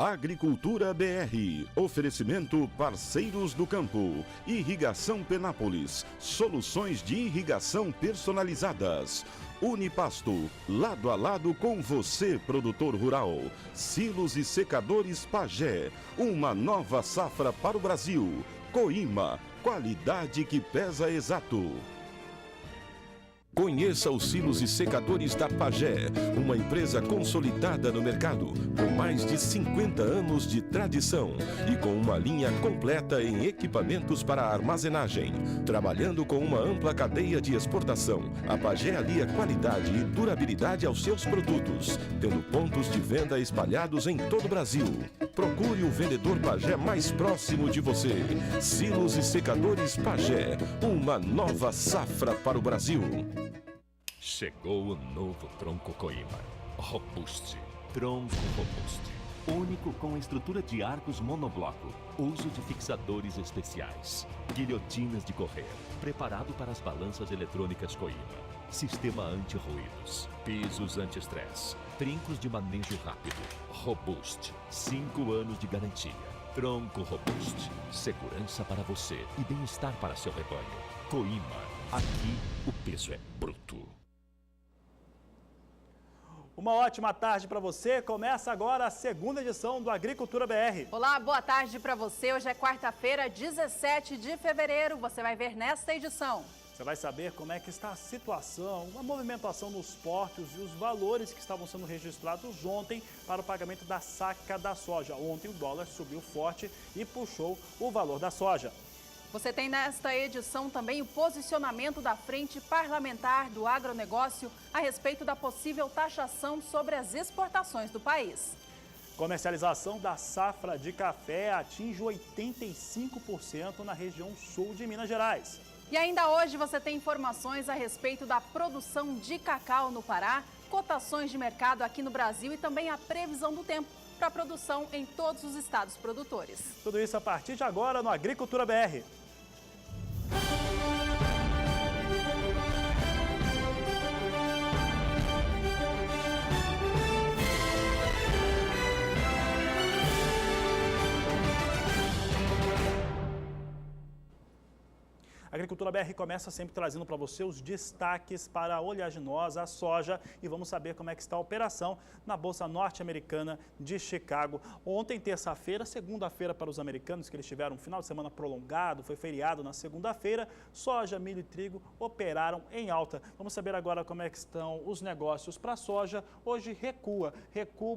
Agricultura BR, oferecimento Parceiros do Campo, Irrigação Penápolis, soluções de irrigação personalizadas. Unipasto, lado a lado com você, produtor rural. Silos e secadores Pagé, uma nova safra para o Brasil. Coima, qualidade que pesa exato. Conheça os silos e secadores da Pagé, uma empresa consolidada no mercado, com mais de 50 anos de tradição e com uma linha completa em equipamentos para armazenagem. Trabalhando com uma ampla cadeia de exportação, a Pagé alia qualidade e durabilidade aos seus produtos, tendo pontos de venda espalhados em todo o Brasil. Procure o vendedor Pagé mais próximo de você. Silos e secadores Pagé, uma nova safra para o Brasil. Chegou o novo Tronco Coima. Robuste. Tronco Robuste. Único com estrutura de arcos monobloco. Uso de fixadores especiais. Guilhotinas de correr. Preparado para as balanças eletrônicas Coima. Sistema anti-ruídos. Pisos anti-estresse. Trincos de manejo rápido. Robuste. 5 anos de garantia. Tronco Robuste. Segurança para você e bem-estar para seu rebanho. Coima. Aqui o peso é bruto. Uma ótima tarde para você. Começa agora a segunda edição do Agricultura BR. Olá, boa tarde para você. Hoje é quarta-feira, 17 de fevereiro. Você vai ver nesta edição. Você vai saber como é que está a situação, a movimentação nos portos e os valores que estavam sendo registrados ontem para o pagamento da saca da soja. Ontem o dólar subiu forte e puxou o valor da soja. Você tem nesta edição também o posicionamento da Frente Parlamentar do Agronegócio a respeito da possível taxação sobre as exportações do país. Comercialização da safra de café atinge 85% na região sul de Minas Gerais. E ainda hoje você tem informações a respeito da produção de cacau no Pará, cotações de mercado aqui no Brasil e também a previsão do tempo para a produção em todos os estados produtores. Tudo isso a partir de agora no Agricultura BR. A Agricultura BR começa sempre trazendo para você os destaques para a oleaginosa, a soja, e vamos saber como é que está a operação na Bolsa Norte-Americana de Chicago. Ontem, terça-feira, segunda-feira para os americanos, que eles tiveram um final de semana prolongado, foi feriado na segunda-feira, soja, milho e trigo operaram em alta. Vamos saber agora como é que estão os negócios para a soja. Hoje recua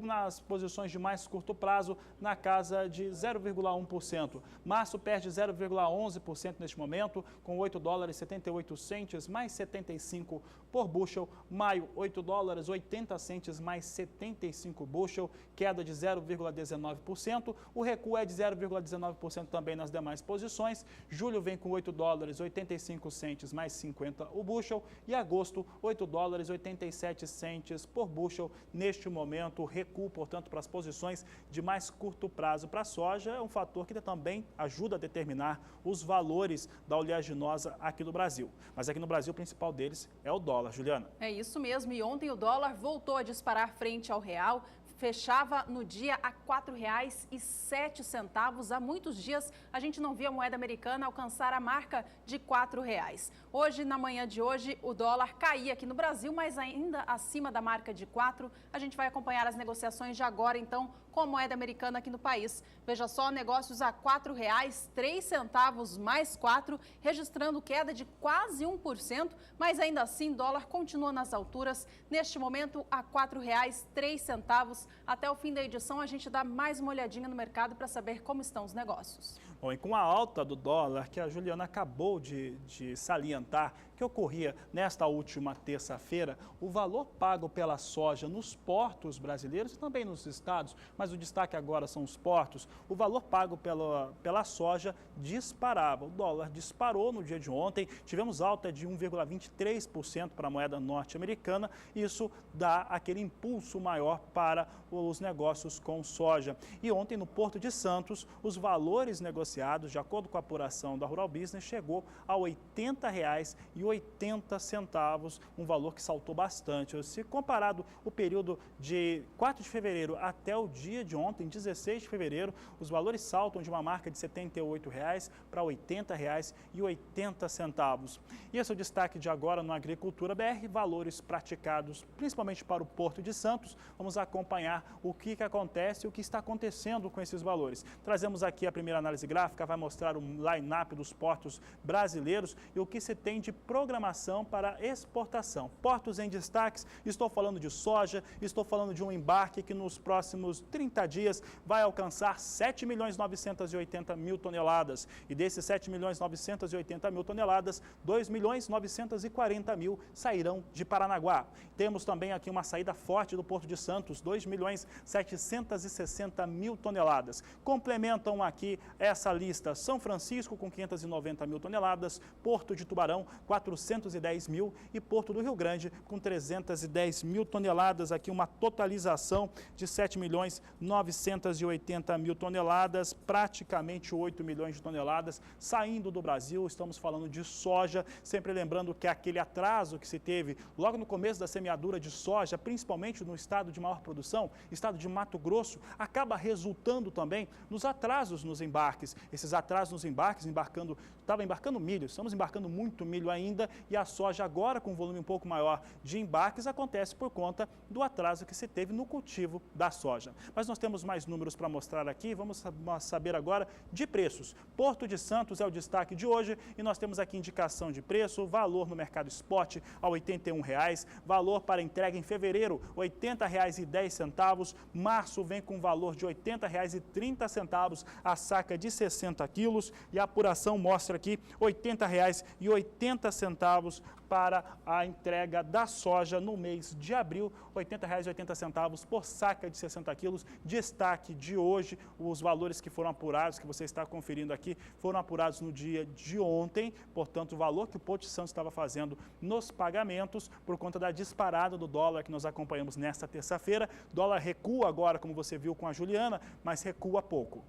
nas posições de mais curto prazo, na casa de 0,1%. Março perde 0,11% neste momento, com 8 dólares 78 centes mais 75 por bushel. Maio, 8 dólares 80 centes mais 75 bushel, queda de 0,19%. O recuo é de 0,19% também nas demais posições. Julho vem com 8 dólares 85 centes mais 50 o bushel. E agosto, 8 dólares 87 centes por bushel. Neste momento, recuo, portanto, para as posições de mais curto prazo para a soja. É um fator que também ajuda a determinar os valores da oleaginosa aqui no Brasil. Mas aqui no Brasil, o principal deles é o dólar, Juliana. É isso mesmo, e ontem o dólar voltou a disparar frente ao real, fechava no dia a R$ 4,07. Há muitos dias a gente não via a moeda americana alcançar a marca de R$ 4,00. Hoje, na manhã de hoje, o dólar caía aqui no Brasil, mas ainda acima da marca de 4. A gente vai acompanhar as negociações de agora, então, com a moeda americana aqui no país. Veja só, negócios a R$ 4,03 mais 4, registrando queda de quase 1%, mas ainda assim, dólar continua nas alturas. Neste momento, a R$ 4,03. Até o fim da edição, a gente dá mais uma olhadinha no mercado para saber como estão os negócios. Bom, e com a alta do dólar, que a Juliana acabou de salientar, que ocorria nesta última terça-feira, o valor pago pela soja nos portos brasileiros e também nos estados, mas o destaque agora são os portos, o valor pago pela soja disparava. O dólar disparou no dia de ontem, tivemos alta de 1,23% para a moeda norte-americana, isso dá aquele impulso maior para os negócios com soja. E ontem, no Porto de Santos, os valores negociados, de acordo com a apuração da Rural Business, chegou a R$ 80,01 R$4,80, um valor que saltou bastante. Se comparado o período de 4 de fevereiro até o dia de ontem, 16 de fevereiro, os valores saltam de uma marca de R$ 78,00 para R$ 80,80. E esse é o destaque de agora no Agricultura BR, valores praticados principalmente para o Porto de Santos. Vamos acompanhar o que acontece e o que está acontecendo com esses valores. Trazemos aqui a primeira análise gráfica, vai mostrar o line-up dos portos brasileiros e o que se tem de programação para exportação. Portos em destaques, estou falando de soja, estou falando de um embarque que nos próximos 30 dias vai alcançar 7.980.000 toneladas. E desses 7.980.000 toneladas, 2.940.000 sairão de Paranaguá. Temos também aqui uma saída forte do Porto de Santos, 2.760.000 toneladas. Complementam aqui essa lista São Francisco com 590.000 toneladas, Porto de Tubarão 410.000 e Porto do Rio Grande com 310.000 toneladas. Aqui uma totalização de 7.980.000 toneladas, praticamente 8 milhões de toneladas saindo do Brasil. Estamos falando de soja, sempre lembrando que aquele atraso que se teve logo no começo da semeadura de soja, principalmente no estado de maior produção, estado de Mato Grosso, acaba resultando também nos atrasos nos embarques. Esses atrasos nos embarques, estava embarcando milho, estamos embarcando muito milho ainda, e a soja agora com um volume um pouco maior de embarques acontece por conta do atraso que se teve no cultivo da soja. Mas nós temos mais números para mostrar aqui, vamos saber agora de preços. Porto de Santos é o destaque de hoje e nós temos aqui indicação de preço, valor no mercado spot a R$ 81,00, valor para entrega em fevereiro R$ 80,10, março vem com valor de R$ 80,30 a saca de 60 quilos e a apuração mostra aqui R$ 80,80 para a entrega da soja no mês de abril, R$ 80,80 por saca de 60 quilos. Destaque de hoje, os valores que foram apurados, que você está conferindo aqui, foram apurados no dia de ontem, portanto, o valor que o Porto de Santos estava fazendo nos pagamentos por conta da disparada do dólar que nós acompanhamos nesta terça-feira. Dólar recua agora, como você viu com a Juliana, mas recua pouco.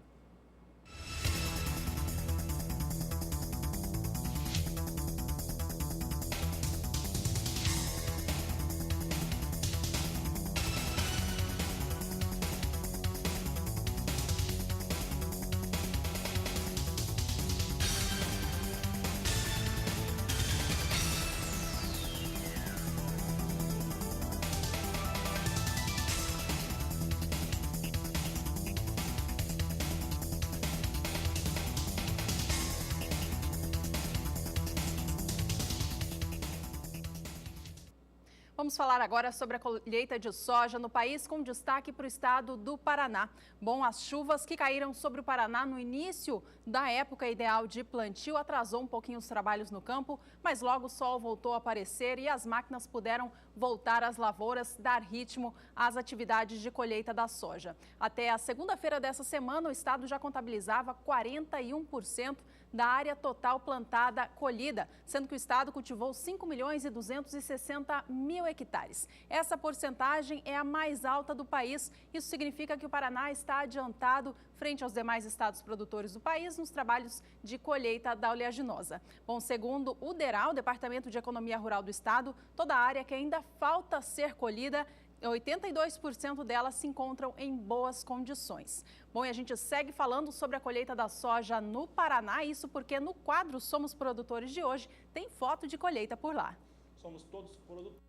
Vamos falar agora sobre a colheita de soja no país, com destaque para o estado do Paraná. Bom, as chuvas que caíram sobre o Paraná no início da época ideal de plantio atrasou um pouquinho os trabalhos no campo, mas logo o sol voltou a aparecer e as máquinas puderam voltar às lavouras, dar ritmo às atividades de colheita da soja. Até a segunda-feira dessa semana, o estado já contabilizava 41% da área total plantada colhida, sendo que o estado cultivou 5.260.000 hectares. Essa porcentagem é a mais alta do país. Isso significa que o Paraná está adiantado frente aos demais estados produtores do país nos trabalhos de colheita da oleaginosa. Bom, segundo o DERAL, Departamento de Economia Rural do Estado, toda a área que ainda falta ser colhida, 82% delas se encontram em boas condições. Bom, e a gente segue falando sobre a colheita da soja no Paraná, isso porque no quadro Somos Produtores de hoje tem foto de colheita por lá. Somos todos produtores.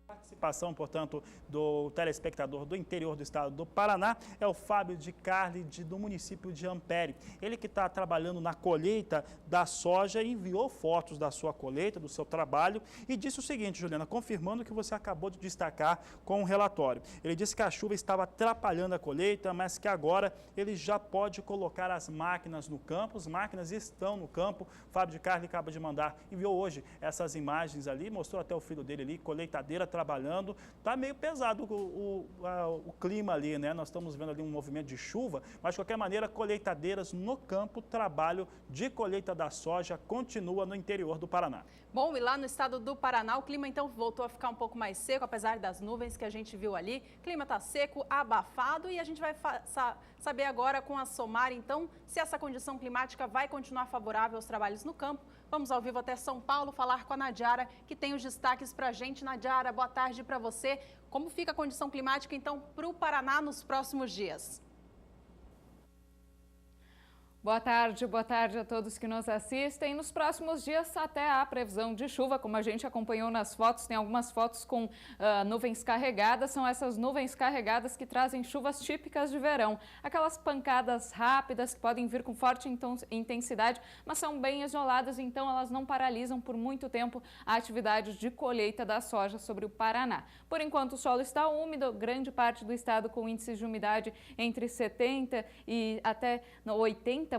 Participação, portanto, do telespectador do interior do estado do Paraná é o Fábio de Carli, do município de Ampere. Ele que está trabalhando na colheita da soja, enviou fotos da sua colheita, do seu trabalho e disse o seguinte, Juliana, confirmando o que você acabou de destacar com o relatório. Ele disse que a chuva estava atrapalhando a colheita, mas que agora ele já pode colocar as máquinas no campo, as máquinas estão no campo. Fábio de Carli acaba de mandar, enviou hoje essas imagens ali, mostrou até o filho dele ali, colheitadeira trabalhando. Está meio pesado o clima ali, né? Nós estamos vendo ali um movimento de chuva, mas de qualquer maneira, colheitadeiras no campo, trabalho de colheita da soja continua no interior do Paraná. Bom, e lá no estado do Paraná, o clima então voltou a ficar um pouco mais seco, apesar das nuvens que a gente viu ali. O clima está seco, abafado, e a gente vai saber agora com a SOMAR, então, se essa condição climática vai continuar favorável aos trabalhos no campo. Vamos ao vivo até São Paulo falar com a Nadiara, que tem os destaques para a gente. Nadiara, boa tarde para você. Como fica a condição climática, então, para o Paraná nos próximos dias? Boa tarde a todos que nos assistem. Nos próximos dias até há previsão de chuva, como a gente acompanhou nas fotos, tem algumas fotos com nuvens carregadas, são essas nuvens carregadas que trazem chuvas típicas de verão. Aquelas pancadas rápidas que podem vir com forte intensidade, mas são bem isoladas, então elas não paralisam por muito tempo a atividade de colheita da soja sobre o Paraná. Por enquanto o solo está úmido, grande parte do estado com índices de umidade entre 70% e até 80%.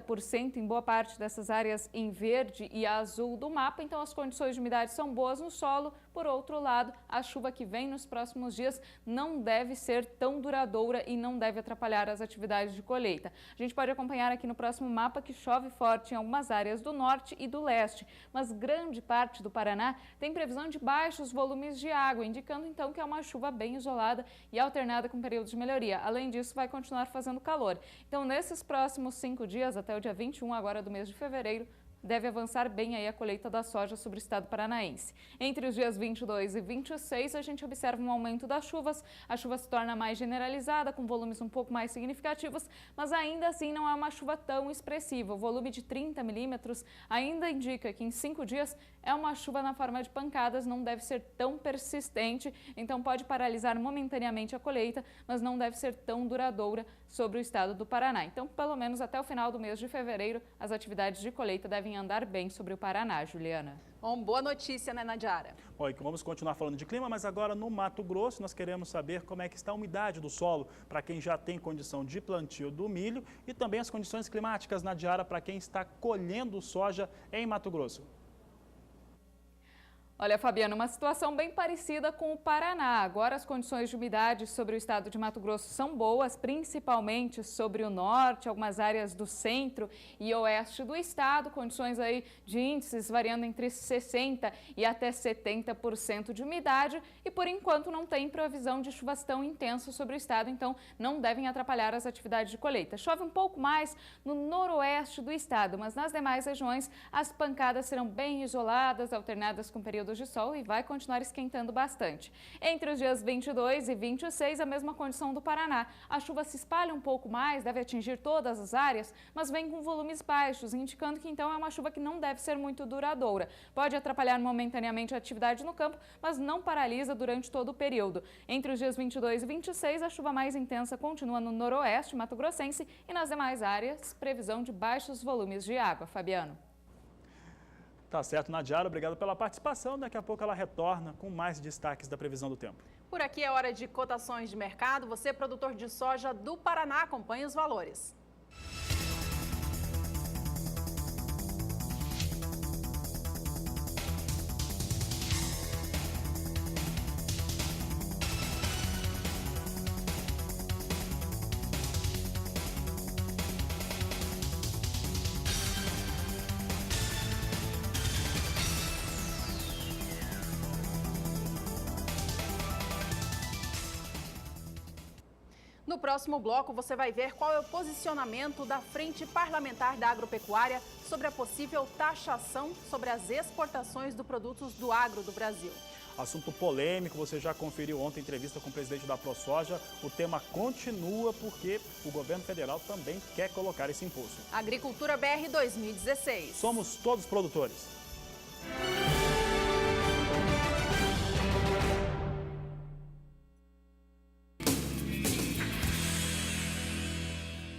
Em boa parte dessas áreas em verde e azul do mapa, então as condições de umidade são boas no solo. Por outro lado, a chuva que vem nos próximos dias não deve ser tão duradoura e não deve atrapalhar as atividades de colheita. A gente pode acompanhar aqui no próximo mapa que chove forte em algumas áreas do norte e do leste, mas grande parte do Paraná tem previsão de baixos volumes de água, indicando então que é uma chuva bem isolada e alternada com períodos de melhoria. Além disso, vai continuar fazendo calor. Então, nesses próximos 5 dias, até o dia 21 agora do mês de fevereiro, deve avançar bem aí a colheita da soja sobre o estado paranaense. Entre os dias 22 e 26, a gente observa um aumento das chuvas. A chuva se torna mais generalizada, com volumes um pouco mais significativos, mas ainda assim não é uma chuva tão expressiva. O volume de 30 milímetros ainda indica que em 5 dias é uma chuva na forma de pancadas, não deve ser tão persistente, então pode paralisar momentaneamente a colheita, mas não deve ser tão duradoura sobre o estado do Paraná. Então, pelo menos até o final do mês de fevereiro, as atividades de colheita devem andar bem sobre o Paraná, Juliana. Bom, boa notícia, né, Nadiara? Oi, vamos continuar falando de clima, mas agora no Mato Grosso nós queremos saber como é que está a umidade do solo para quem já tem condição de plantio do milho e também as condições climáticas, Nadiara, para quem está colhendo soja em Mato Grosso. Olha, Fabiana, uma situação bem parecida com o Paraná. Agora as condições de umidade sobre o estado de Mato Grosso são boas, principalmente sobre o norte, algumas áreas do centro e oeste do estado, condições aí de índices variando entre 60% e até 70% de umidade e por enquanto não tem previsão de chuvas tão intensas sobre o estado, então não devem atrapalhar as atividades de colheita. Chove um pouco mais no noroeste do estado, mas nas demais regiões as pancadas serão bem isoladas, alternadas com períodos de sol e vai continuar esquentando bastante. Entre os dias 22 e 26, a mesma condição do Paraná. A chuva se espalha um pouco mais, deve atingir todas as áreas, mas vem com volumes baixos, indicando que então é uma chuva que não deve ser muito duradoura. Pode atrapalhar momentaneamente a atividade no campo, mas não paralisa durante todo o período. Entre os dias 22 e 26, a chuva mais intensa continua no noroeste mato-grossense e nas demais áreas, previsão de baixos volumes de água. Fabiano. Tá certo, Nadiara, obrigado pela participação. Daqui a pouco ela retorna com mais destaques da previsão do tempo. Por aqui é hora de cotações de mercado. Você, produtor de soja do Paraná, acompanhe os valores. No próximo bloco, você vai ver qual é o posicionamento da Frente Parlamentar da Agropecuária sobre a possível taxação sobre as exportações de produtos do agro do Brasil. Assunto polêmico, você já conferiu ontem a entrevista com o presidente da ProSoja. O tema continua porque o governo federal também quer colocar esse imposto. Agricultura BR 2016. Somos todos produtores.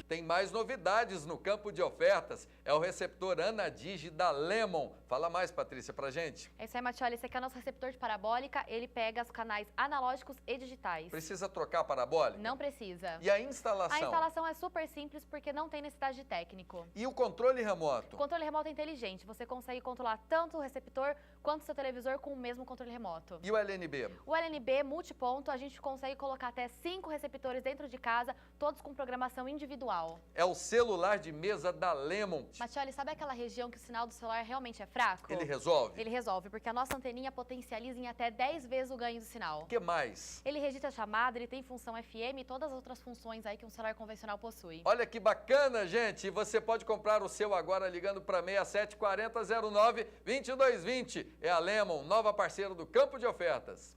Tem mais novidades no campo de ofertas. É o receptor Anadigi da Lemon. Fala mais, Patrícia, pra gente. É isso aí, Matioli. Esse aqui é o nosso receptor de parabólica. Ele pega os canais analógicos e digitais. Precisa trocar a parabólica? Não precisa. E a instalação? A instalação é super simples porque não tem necessidade de técnico. E o controle remoto? O controle remoto é inteligente. Você consegue controlar tanto o receptor quanto o seu televisor com o mesmo controle remoto. E o LNB? O LNB multiponto, a gente consegue colocar até 5 receptores dentro de casa, todos com programação individual. atual? É o celular de mesa da Lemon. Matioli, sabe aquela região que o sinal do celular realmente é fraco? Ele resolve? Ele resolve, porque a nossa anteninha potencializa em até 10 vezes o ganho do sinal. O que mais? Ele registra a chamada, ele tem função FM e todas as outras funções aí que um celular convencional possui. Olha que bacana, gente! E você pode comprar o seu agora ligando para 67 40 09 2220. É a Lemon, nova parceira do Campo de Ofertas.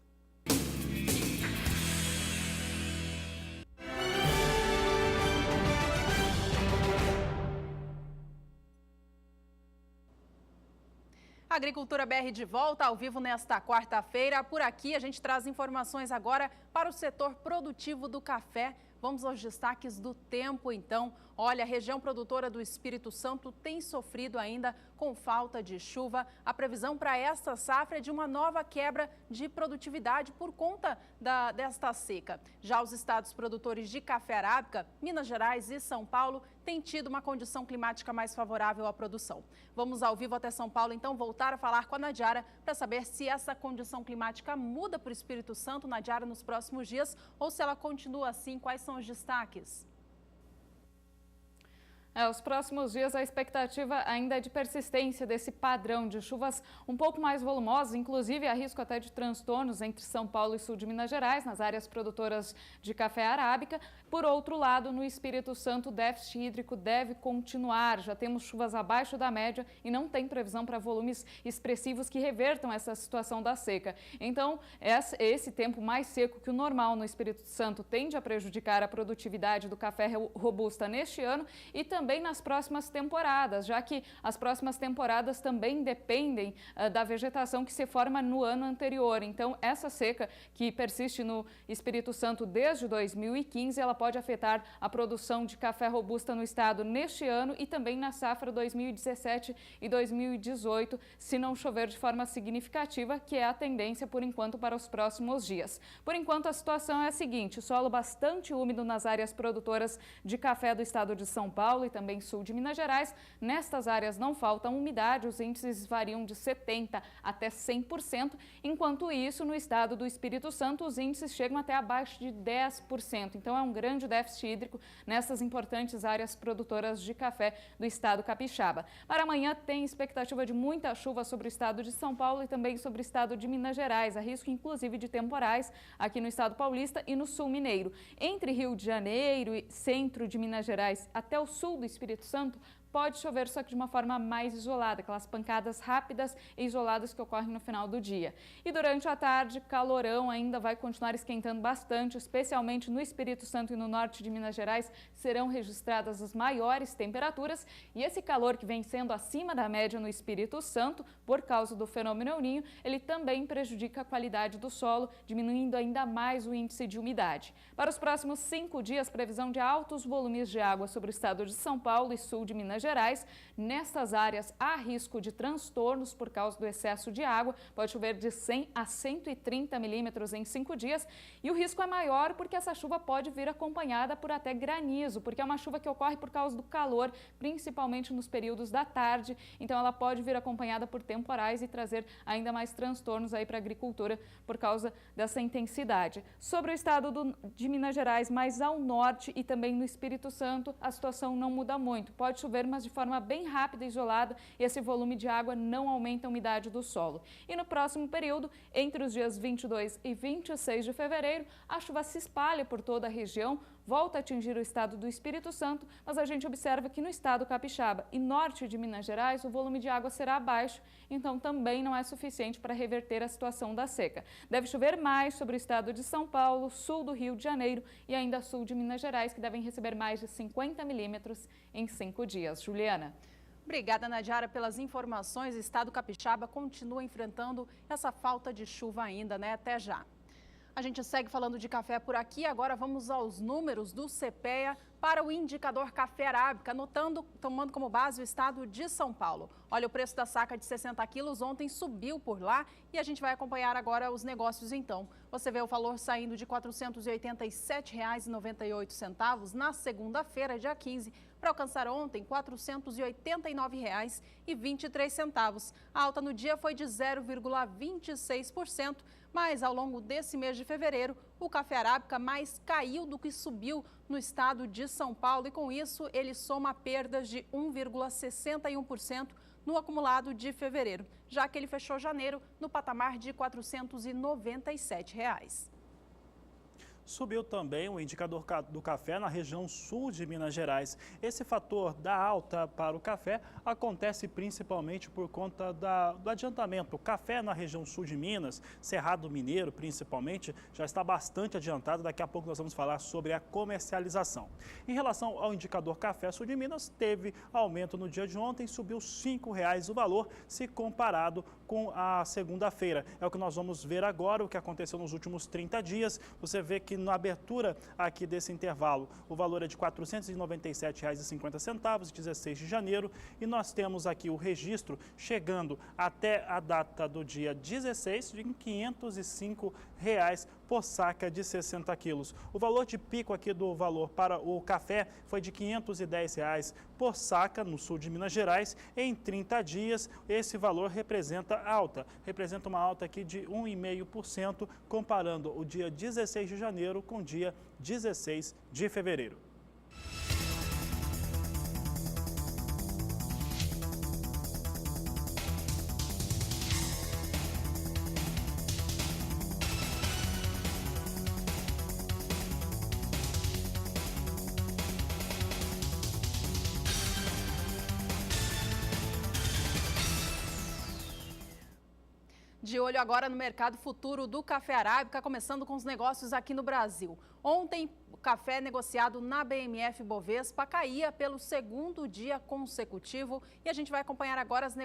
Agricultura BR de volta ao vivo nesta quarta-feira. Por aqui a gente traz informações agora para o setor produtivo do café. Vamos aos destaques do tempo, então. Olha, a região produtora do Espírito Santo tem sofrido ainda com falta de chuva. A previsão para esta safra é de uma nova quebra de produtividade por conta desta seca. Já os estados produtores de café arábica, Minas Gerais e São Paulo, têm tido uma condição climática mais favorável à produção. Vamos ao vivo até São Paulo, então, voltar a falar com a Nadiara para saber se essa condição climática muda para o Espírito Santo, Nadiara, nos próximos dias, ou se ela continua assim. Quais são os destaques? Os próximos dias a expectativa ainda é de persistência desse padrão de chuvas um pouco mais volumosas, inclusive há risco até de transtornos entre São Paulo e sul de Minas Gerais, nas áreas produtoras de café arábica. Por outro lado, no Espírito Santo, o déficit hídrico deve continuar. Já temos chuvas abaixo da média e não tem previsão para volumes expressivos que revertam essa situação da seca. Então, esse tempo mais seco que o normal no Espírito Santo tende a prejudicar a produtividade do café robusta neste ano e também nas próximas temporadas, já que as próximas temporadas também dependem da vegetação que se forma no ano anterior. Então, essa seca que persiste no Espírito Santo desde 2015, ela pode afetar a produção de café robusta no estado neste ano e também na safra 2017 e 2018, se não chover de forma significativa, que é a tendência por enquanto para os próximos dias. Por enquanto, a situação é a seguinte: solo bastante úmido nas áreas produtoras de café do estado de São Paulo e também sul de Minas Gerais. Nestas áreas não falta umidade, os índices variam de 70% até 100%, enquanto isso, no estado do Espírito Santo, os índices chegam até abaixo de 10%. Então, é um grande déficit hídrico nessas importantes áreas produtoras de café do estado capixaba. Para amanhã, tem expectativa de muita chuva sobre o estado de São Paulo e também sobre o estado de Minas Gerais. Há risco, inclusive, de temporais aqui no estado paulista e no sul mineiro. Entre Rio de Janeiro e centro de Minas Gerais até o sul do Espírito Santo, pode chover, só que de uma forma mais isolada, aquelas pancadas rápidas e isoladas que ocorrem no final do dia. E durante a tarde, calorão ainda vai continuar esquentando bastante, especialmente no Espírito Santo e no norte de Minas Gerais, serão registradas as maiores temperaturas. E esse calor que vem sendo acima da média no Espírito Santo, por causa do fenômeno El Niño, ele também prejudica a qualidade do solo, diminuindo ainda mais o índice de umidade. Para os próximos 5 dias, previsão de altos volumes de água sobre o estado de São Paulo e sul de Minas Gerais. Nestas áreas há risco de transtornos por causa do excesso de água, pode chover de 100 a 130 milímetros em 5 dias e o risco é maior porque essa chuva pode vir acompanhada por até granizo, porque é uma chuva que ocorre por causa do calor, principalmente nos períodos da tarde, então ela pode vir acompanhada por temporais e trazer ainda mais transtornos aí para a agricultura por causa dessa intensidade. Sobre o estado de Minas Gerais, mais ao norte e também no Espírito Santo, a situação não muda muito, pode chover mas de forma bem rápida e isolada, e esse volume de água não aumenta a umidade do solo. E no próximo período, entre os dias 22 e 26 de fevereiro, a chuva se espalha por toda a região, volta a atingir o estado do Espírito Santo, mas a gente observa que no estado capixaba e norte de Minas Gerais o volume de água será baixo, então também não é suficiente para reverter a situação da seca. Deve chover mais sobre o estado de São Paulo, sul do Rio de Janeiro e ainda sul de Minas Gerais, que devem receber mais de 50 milímetros em 5 dias. Juliana. Obrigada, Nadiara, pelas informações. O estado capixaba continua enfrentando essa falta de chuva ainda, né? Até já. A gente segue falando de café por aqui. Agora vamos aos números do CPEA para o indicador café arábica, tomando como base o estado de São Paulo. Olha, o preço da saca de 60 quilos ontem subiu por lá e a gente vai acompanhar agora os negócios então. Você vê o valor saindo de R$ 487,98 na segunda-feira, dia 15, para alcançar ontem R$ 489,23. A alta no dia foi de 0,26%, mas ao longo desse mês de fevereiro, o café arábica mais caiu do que subiu no estado de São Paulo e, com isso, ele soma perdas de 1,61% no acumulado de fevereiro, já que ele fechou janeiro no patamar de R$ 497. Subiu também o indicador do café na região sul de Minas Gerais. Esse fator da alta para o café acontece principalmente por conta do adiantamento. O café na região sul de Minas, Cerrado Mineiro principalmente, já está bastante adiantado. Daqui a pouco nós vamos falar sobre a comercialização. Em relação ao indicador café sul de Minas, teve aumento no dia de ontem, subiu R$ 5,00 o valor se comparado com a segunda-feira. É o que nós vamos ver agora, o que aconteceu nos últimos 30 dias. Você vê que na abertura aqui desse intervalo, o valor é de R$ 497,50, 16 de janeiro, e nós temos aqui o registro chegando até a data do dia 16 de R$ 505 por saca de 60 quilos. O valor de pico aqui do valor para o café foi de R$ 510 por saca no sul de Minas Gerais. Em 30 dias, esse valor representa uma alta aqui de 1,5%, comparando o dia 16 de janeiro com o dia 16 de fevereiro. De olho agora no mercado futuro do café arábica, começando com os negócios aqui no Brasil. Ontem, o café negociado na BMF Bovespa caía pelo segundo dia consecutivo e a gente vai acompanhar agora as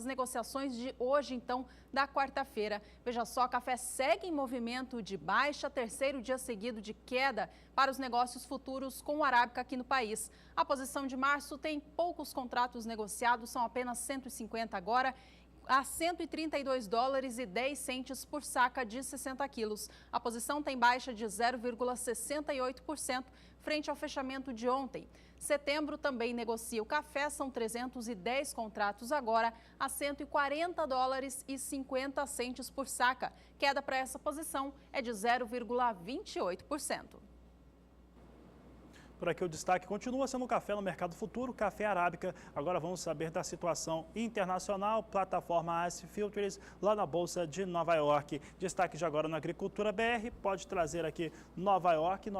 negociações de hoje, então, da quarta-feira. Veja só, o café segue em movimento de baixa, terceiro dia seguido de queda para os negócios futuros com o arábica aqui no país. A posição de março tem poucos contratos negociados, são apenas 150 agora, a $132,10 por saca de 60 quilos. A posição tem baixa de 0,68% frente ao fechamento de ontem. Setembro também negocia o café, são 310 contratos agora a $140,50 por saca. Queda para essa posição é de 0,28%. Por aqui o destaque continua sendo o café no mercado futuro, café arábica. Agora vamos saber da situação internacional, plataforma Ice Futures, lá na Bolsa de Nova York. Destaque de agora na Agricultura BR, pode trazer aqui Nova York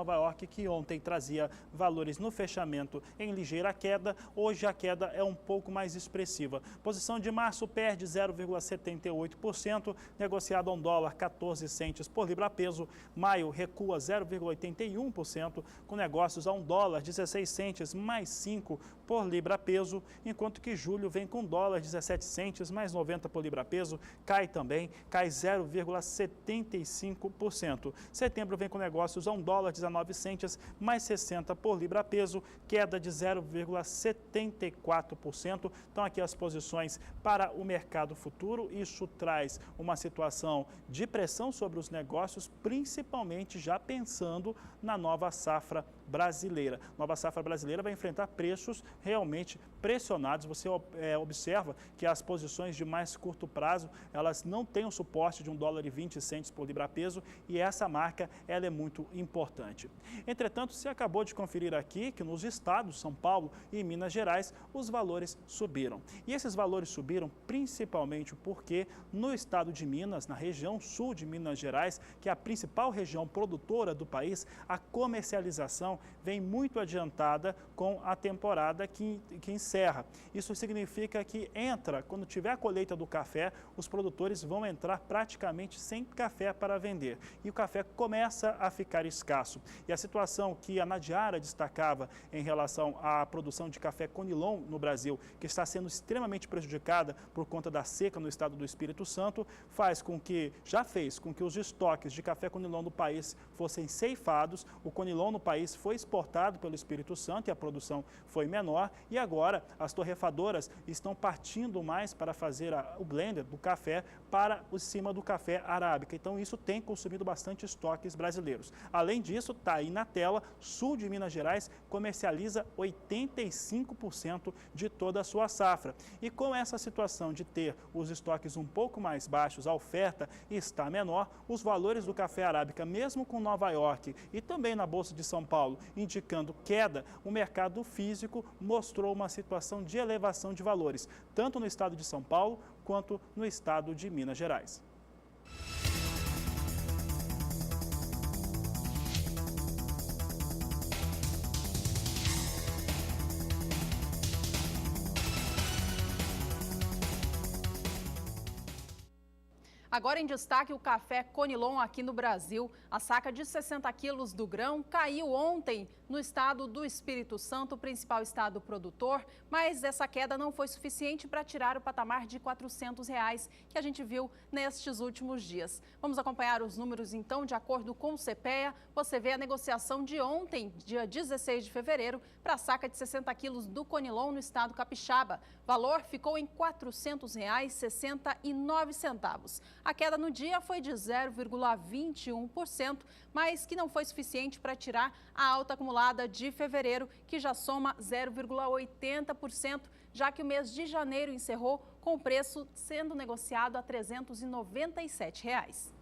que ontem trazia valores no fechamento em ligeira queda. Hoje a queda é um pouco mais expressiva. Posição de março perde 0,78%, negociado a $1,14 por libra peso. Maio recua 0,81%, com negócios a $1,16 mais 5 por libra peso, enquanto que julho vem com $1,17 mais 90 por libra peso, cai 0,75%. Setembro vem com negócios a $1,19 mais 60 por libra peso, queda de 0,74%. Então aqui as posições para o mercado futuro, isso traz uma situação de pressão sobre os negócios, principalmente já pensando na nova safra brasileira. Nova safra brasileira vai enfrentar preços realmente pressionados. Você observa que as posições de mais curto prazo, elas não têm o suporte de $1,20 por libra peso e essa marca ela é muito importante. Entretanto, você acabou de conferir aqui que nos estados São Paulo e Minas Gerais os valores subiram. E esses valores subiram principalmente porque no estado de Minas, na região sul de Minas Gerais, que é a principal região produtora do país, a comercialização vem muito adiantada com a temporada que encerra. Isso significa que quando tiver a colheita do café, os produtores vão entrar praticamente sem café para vender. E o café começa a ficar escasso. E a situação que a Nadiara destacava em relação à produção de café Conilon no Brasil, que está sendo extremamente prejudicada por conta da seca no estado do Espírito Santo, fez com que os estoques de café Conilon no país fossem ceifados. O Conilon no país foi exportado pelo Espírito Santo e a produção foi menor. E agora as torrefadoras estão partindo mais para fazer o blender do café para o cima do café arábica. Então isso tem consumido bastante estoques brasileiros. Além disso, está aí na tela, sul de Minas Gerais comercializa 85% de toda a sua safra. E com essa situação de ter os estoques um pouco mais baixos, a oferta está menor, os valores do café arábica, mesmo com Nova York e também na Bolsa de São Paulo, indicando queda, o mercado físico mostrou uma situação de elevação de valores, tanto no estado de São Paulo quanto no estado de Minas Gerais. Agora em destaque o café Conilon aqui no Brasil. A saca de 60 quilos do grão caiu ontem no estado do Espírito Santo, o principal estado produtor, mas essa queda não foi suficiente para tirar o patamar de R$ 400 que a gente viu nestes últimos dias. Vamos acompanhar os números então, de acordo com o CPEA. Você vê a negociação de ontem, dia 16 de fevereiro, para a saca de 60 quilos do Conilon no estado capixaba. O valor ficou em R$ 400,69. A queda no dia foi de 0,21%, mas que não foi suficiente para tirar a alta acumulada de fevereiro, que já soma 0,80%, já que o mês de janeiro encerrou com o preço sendo negociado a R$ 397.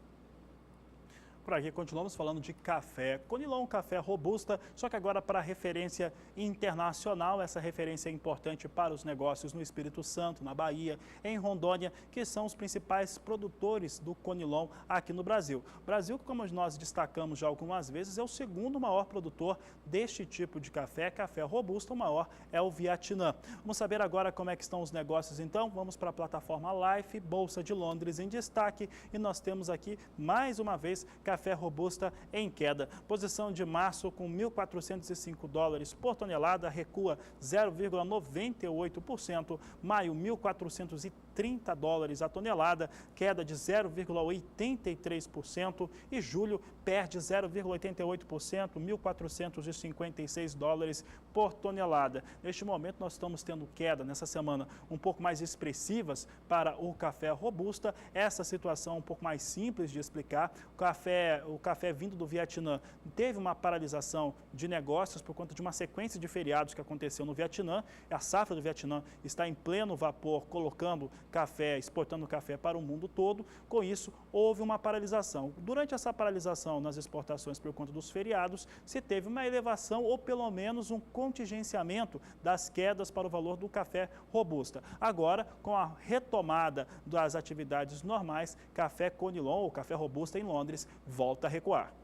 Por aqui continuamos falando de café Conilon, café robusta, só que agora para referência internacional. Essa referência é importante para os negócios no Espírito Santo, na Bahia, em Rondônia, que são os principais produtores do Conilon aqui no Brasil. O Brasil, como nós destacamos já algumas vezes, é o segundo maior produtor deste tipo de café, café robusta. O maior é o Vietnã. Vamos saber agora como é que estão os negócios então. Vamos para a plataforma Life, Bolsa de Londres em destaque, e nós temos aqui mais uma vez café robusta em queda. Posição de março com $1.405 por tonelada, recua 0,98%. Maio, $1.430 a tonelada, queda de 0,83%. E julho perde 0,88%, $1.456 por tonelada. Neste momento nós estamos tendo queda nessa semana um pouco mais expressivas para o café robusta. Essa situação um pouco mais simples de explicar. O café vindo do Vietnã teve uma paralisação de negócios por conta de uma sequência de feriados que aconteceu no Vietnã. A safra do Vietnã está em pleno vapor, colocando café, exportando café para o mundo todo. Com isso, houve uma paralisação. Durante essa paralisação nas exportações por conta dos feriados, se teve uma elevação ou pelo menos um contingenciamento das quedas para o valor do café robusta. Agora, com a retomada das atividades normais, café Conilon, ou café robusta em Londres, volta a recuar.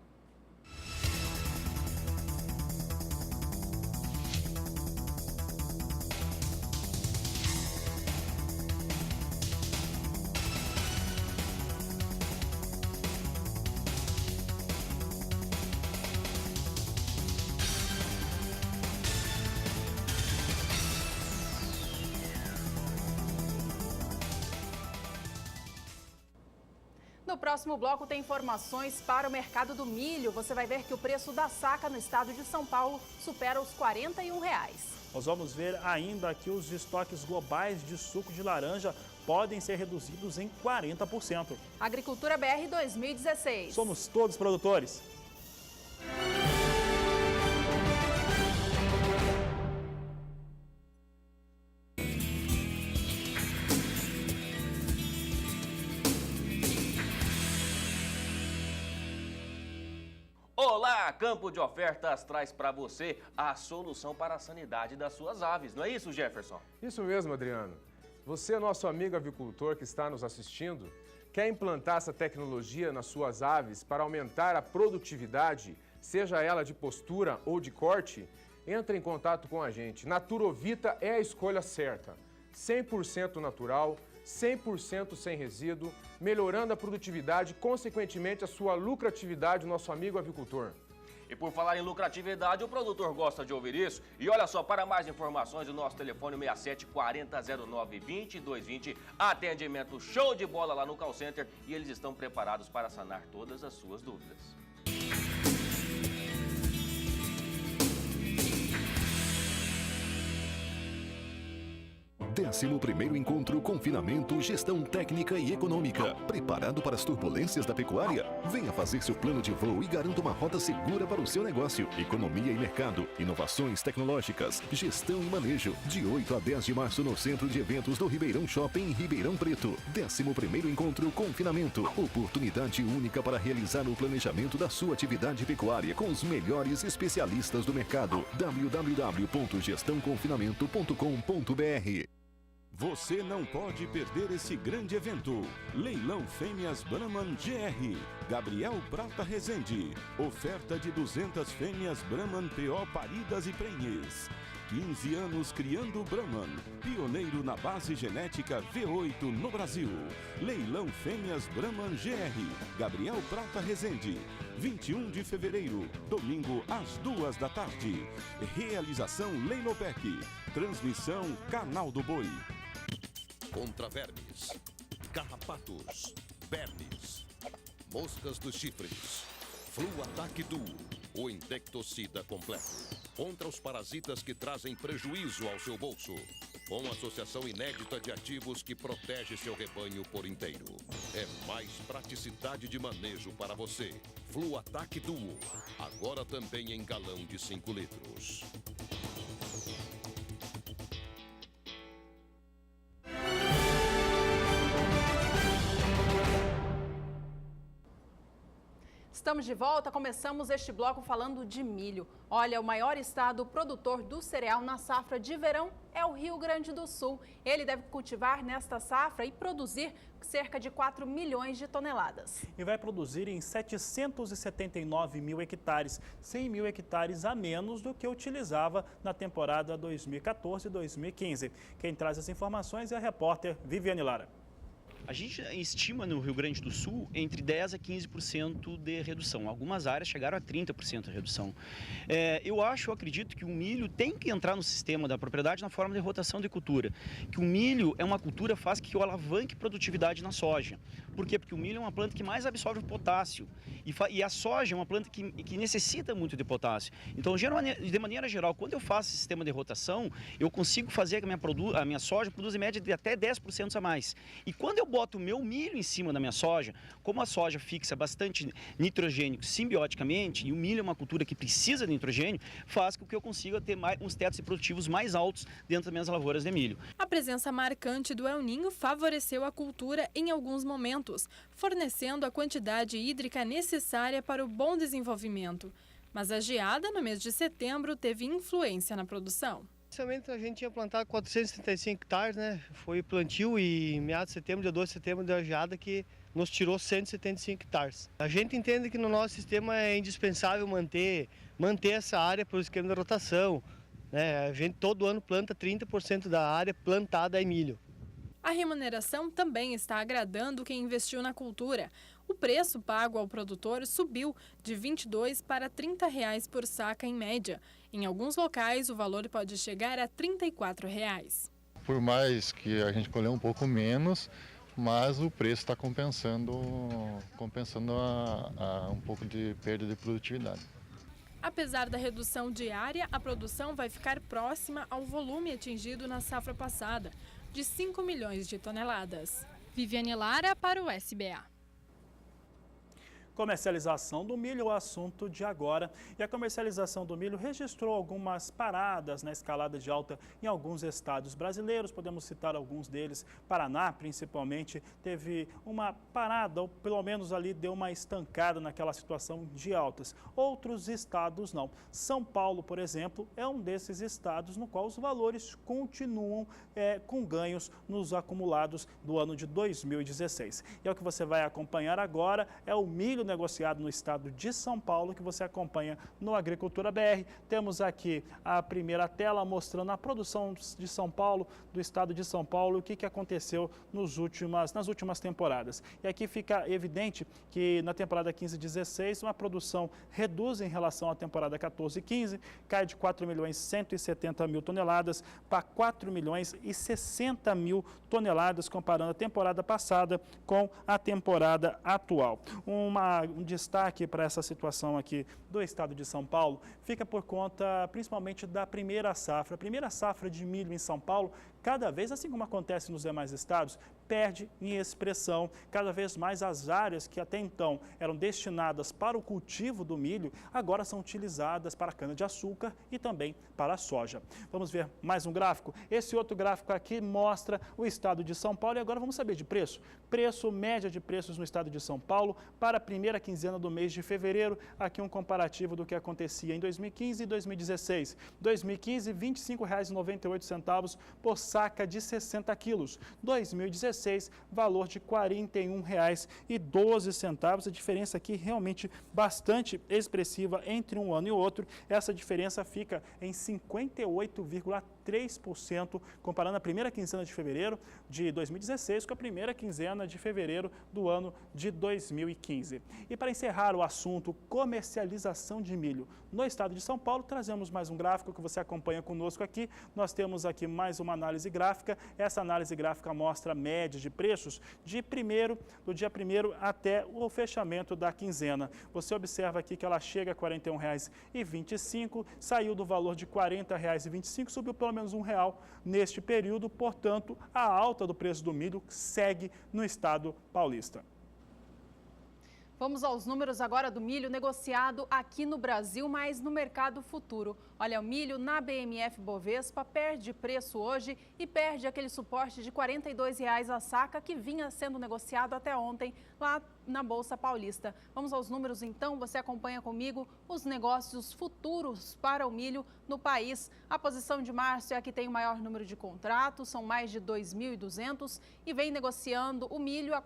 No próximo bloco tem informações para o mercado do milho. Você vai ver que o preço da saca no estado de São Paulo supera os R$ 41. Nós vamos ver ainda que os estoques globais de suco de laranja podem ser reduzidos em 40%. Agricultura BR 2016. Somos todos produtores. Olá, Campo de Ofertas traz para você a solução para a sanidade das suas aves. Não é isso, Jefferson? Isso mesmo, Adriano. Você, nosso amigo avicultor que está nos assistindo, quer implantar essa tecnologia nas suas aves para aumentar a produtividade, seja ela de postura ou de corte? Entre em contato com a gente. Naturovita é a escolha certa. 100% natural, 100% sem resíduo, melhorando a produtividade e, consequentemente, a sua lucratividade, nosso amigo avicultor. E por falar em lucratividade, o produtor gosta de ouvir isso. E olha só, para mais informações, o nosso telefone 67 4009 2220. Atendimento show de bola lá no call center e eles estão preparados para sanar todas as suas dúvidas. 11º Encontro Confinamento, Gestão Técnica e Econômica. Preparado para as turbulências da pecuária? Venha fazer seu plano de voo e garanta uma rota segura para o seu negócio. Economia e mercado, inovações tecnológicas, gestão e manejo. De 8 a 10 de março no Centro de Eventos do Ribeirão Shopping em Ribeirão Preto. 11º Encontro Confinamento. Oportunidade única para realizar o planejamento da sua atividade pecuária com os melhores especialistas do mercado. www.gestãoconfinamento.com.br. Você não pode perder esse grande evento. Leilão Fêmeas Brahman GR. Gabriel Prata Rezende. Oferta de 200 fêmeas Brahman PO paridas e prenhes. 15 anos criando Brahman. Pioneiro na base genética V8 no Brasil. Leilão Fêmeas Brahman GR. Gabriel Prata Rezende. 21 de fevereiro, domingo às 2 da tarde. Realização Leilopec. Transmissão Canal do Boi. Contra vermes, carrapatos, bernes, moscas dos chifres, Fluataque Duo, o insecticida completo. Contra os parasitas que trazem prejuízo ao seu bolso. Com associação inédita de ativos que protege seu rebanho por inteiro. É mais praticidade de manejo para você. Fluataque Duo, agora também em galão de 5 litros. Estamos de volta, começamos este bloco falando de milho. Olha, o maior estado produtor do cereal na safra de verão é o Rio Grande do Sul. Ele deve cultivar nesta safra e produzir cerca de 4 milhões de toneladas. E vai produzir em 779 mil hectares, 100 mil hectares a menos do que utilizava na temporada 2014-2015. Quem traz as informações é a repórter Viviane Lara. A gente estima no Rio Grande do Sul entre 10% a 15% de redução. Algumas áreas chegaram a 30% de redução. Eu acredito que o milho tem que entrar no sistema da propriedade na forma de rotação de cultura. Que o milho é uma cultura faz que alavanque produtividade na soja. Por quê? Porque o milho é uma planta que mais absorve o potássio. E a soja é uma planta que necessita muito de potássio. Então, de maneira geral, quando eu faço esse sistema de rotação, eu consigo fazer que a minha soja produza em média de até 10% a mais. E quando eu boto o meu milho em cima da minha soja, como a soja fixa bastante nitrogênio simbioticamente, e o milho é uma cultura que precisa de nitrogênio, faz com que eu consiga ter uns tetos produtivos mais altos dentro das minhas lavouras de milho. A presença marcante do El Niño favoreceu a cultura em alguns momentos, fornecendo a quantidade hídrica necessária para o bom desenvolvimento. Mas a geada no mês de setembro teve influência na produção. Inicialmente a gente tinha plantado 435 hectares, né? Foi plantio e em meados de setembro, dia 2 de setembro, deu a geada que nos tirou 175 hectares. A gente entende que no nosso sistema é indispensável manter essa área para o esquema de rotação, né? A gente todo ano planta 30% da área plantada em milho. A remuneração também está agradando quem investiu na cultura. O preço pago ao produtor subiu de R$ 22 para R$ 30 por saca em média. Em alguns locais, o valor pode chegar a R$ 34. Por mais que a gente colheu um pouco menos, mas o preço está compensando um pouco de perda de produtividade. Apesar da redução diária, a produção vai ficar próxima ao volume atingido na safra passada, de 5 milhões de toneladas. Viviane Lara para o SBA. Comercialização do milho é o assunto de agora. E a comercialização do milho registrou algumas paradas na escalada de alta em alguns estados brasileiros. Podemos citar alguns deles. Paraná, principalmente, teve uma parada, ou pelo menos ali deu uma estancada naquela situação de altas. Outros estados não. São Paulo, por exemplo, é um desses estados no qual os valores continuam com ganhos nos acumulados do ano de 2016. E é o que você vai acompanhar agora, é o milho negociado no estado de São Paulo, que você acompanha no Agricultura BR. Temos aqui a primeira tela mostrando a produção de São Paulo, do estado de São Paulo, o que aconteceu nas últimas temporadas. E aqui fica evidente que na temporada 15-16, uma produção reduz em relação à temporada 14-15, cai de 4.170.000 toneladas para 4.060.000 toneladas, comparando a temporada passada com a temporada atual. Uma um destaque para essa situação aqui do estado de São Paulo fica por conta principalmente da primeira safra. A primeira safra de milho em São Paulo, cada vez, assim como acontece nos demais estados, perde em expressão. Cada vez mais as áreas que até então eram destinadas para o cultivo do milho, agora são utilizadas para a cana-de-açúcar e também para a soja. Vamos ver mais um gráfico? Esse outro gráfico aqui mostra o estado de São Paulo e agora vamos saber de preço. Preço, média de preços no estado de São Paulo para a primeira quinzena do mês de fevereiro. Aqui um comparativo do que acontecia em 2015 e 2016. 2015, R$ 25,98 por saca de 60 quilos. 2016, valor de R$ 41,12. A diferença aqui realmente bastante expressiva entre um ano e o outro. Essa diferença fica em 58,3%, comparando a primeira quinzena de fevereiro de 2016 com a primeira quinzena de fevereiro do ano de 2015. E para encerrar o assunto comercialização de milho no estado de São Paulo, trazemos mais um gráfico que você acompanha conosco aqui. Nós temos aqui mais uma análise gráfica. Essa análise gráfica mostra a média de preços do dia 1º até o fechamento da quinzena. Você observa aqui que ela chega a R$ 41,25, saiu do valor de R$ 40,25, subiu pelo menos R$1 neste período. Portanto, a alta do preço do milho segue no estado paulista. Vamos aos números agora do milho negociado aqui no Brasil, mas no mercado futuro. Olha, o milho na BMF Bovespa perde preço hoje e perde aquele suporte de R$ 42,00 a saca que vinha sendo negociado até ontem lá na Bolsa Paulista. Vamos aos números então, você acompanha comigo os negócios futuros para o milho no país. A posição de março é a que tem o maior número de contratos, são mais de 2.200 e vem negociando o milho a R$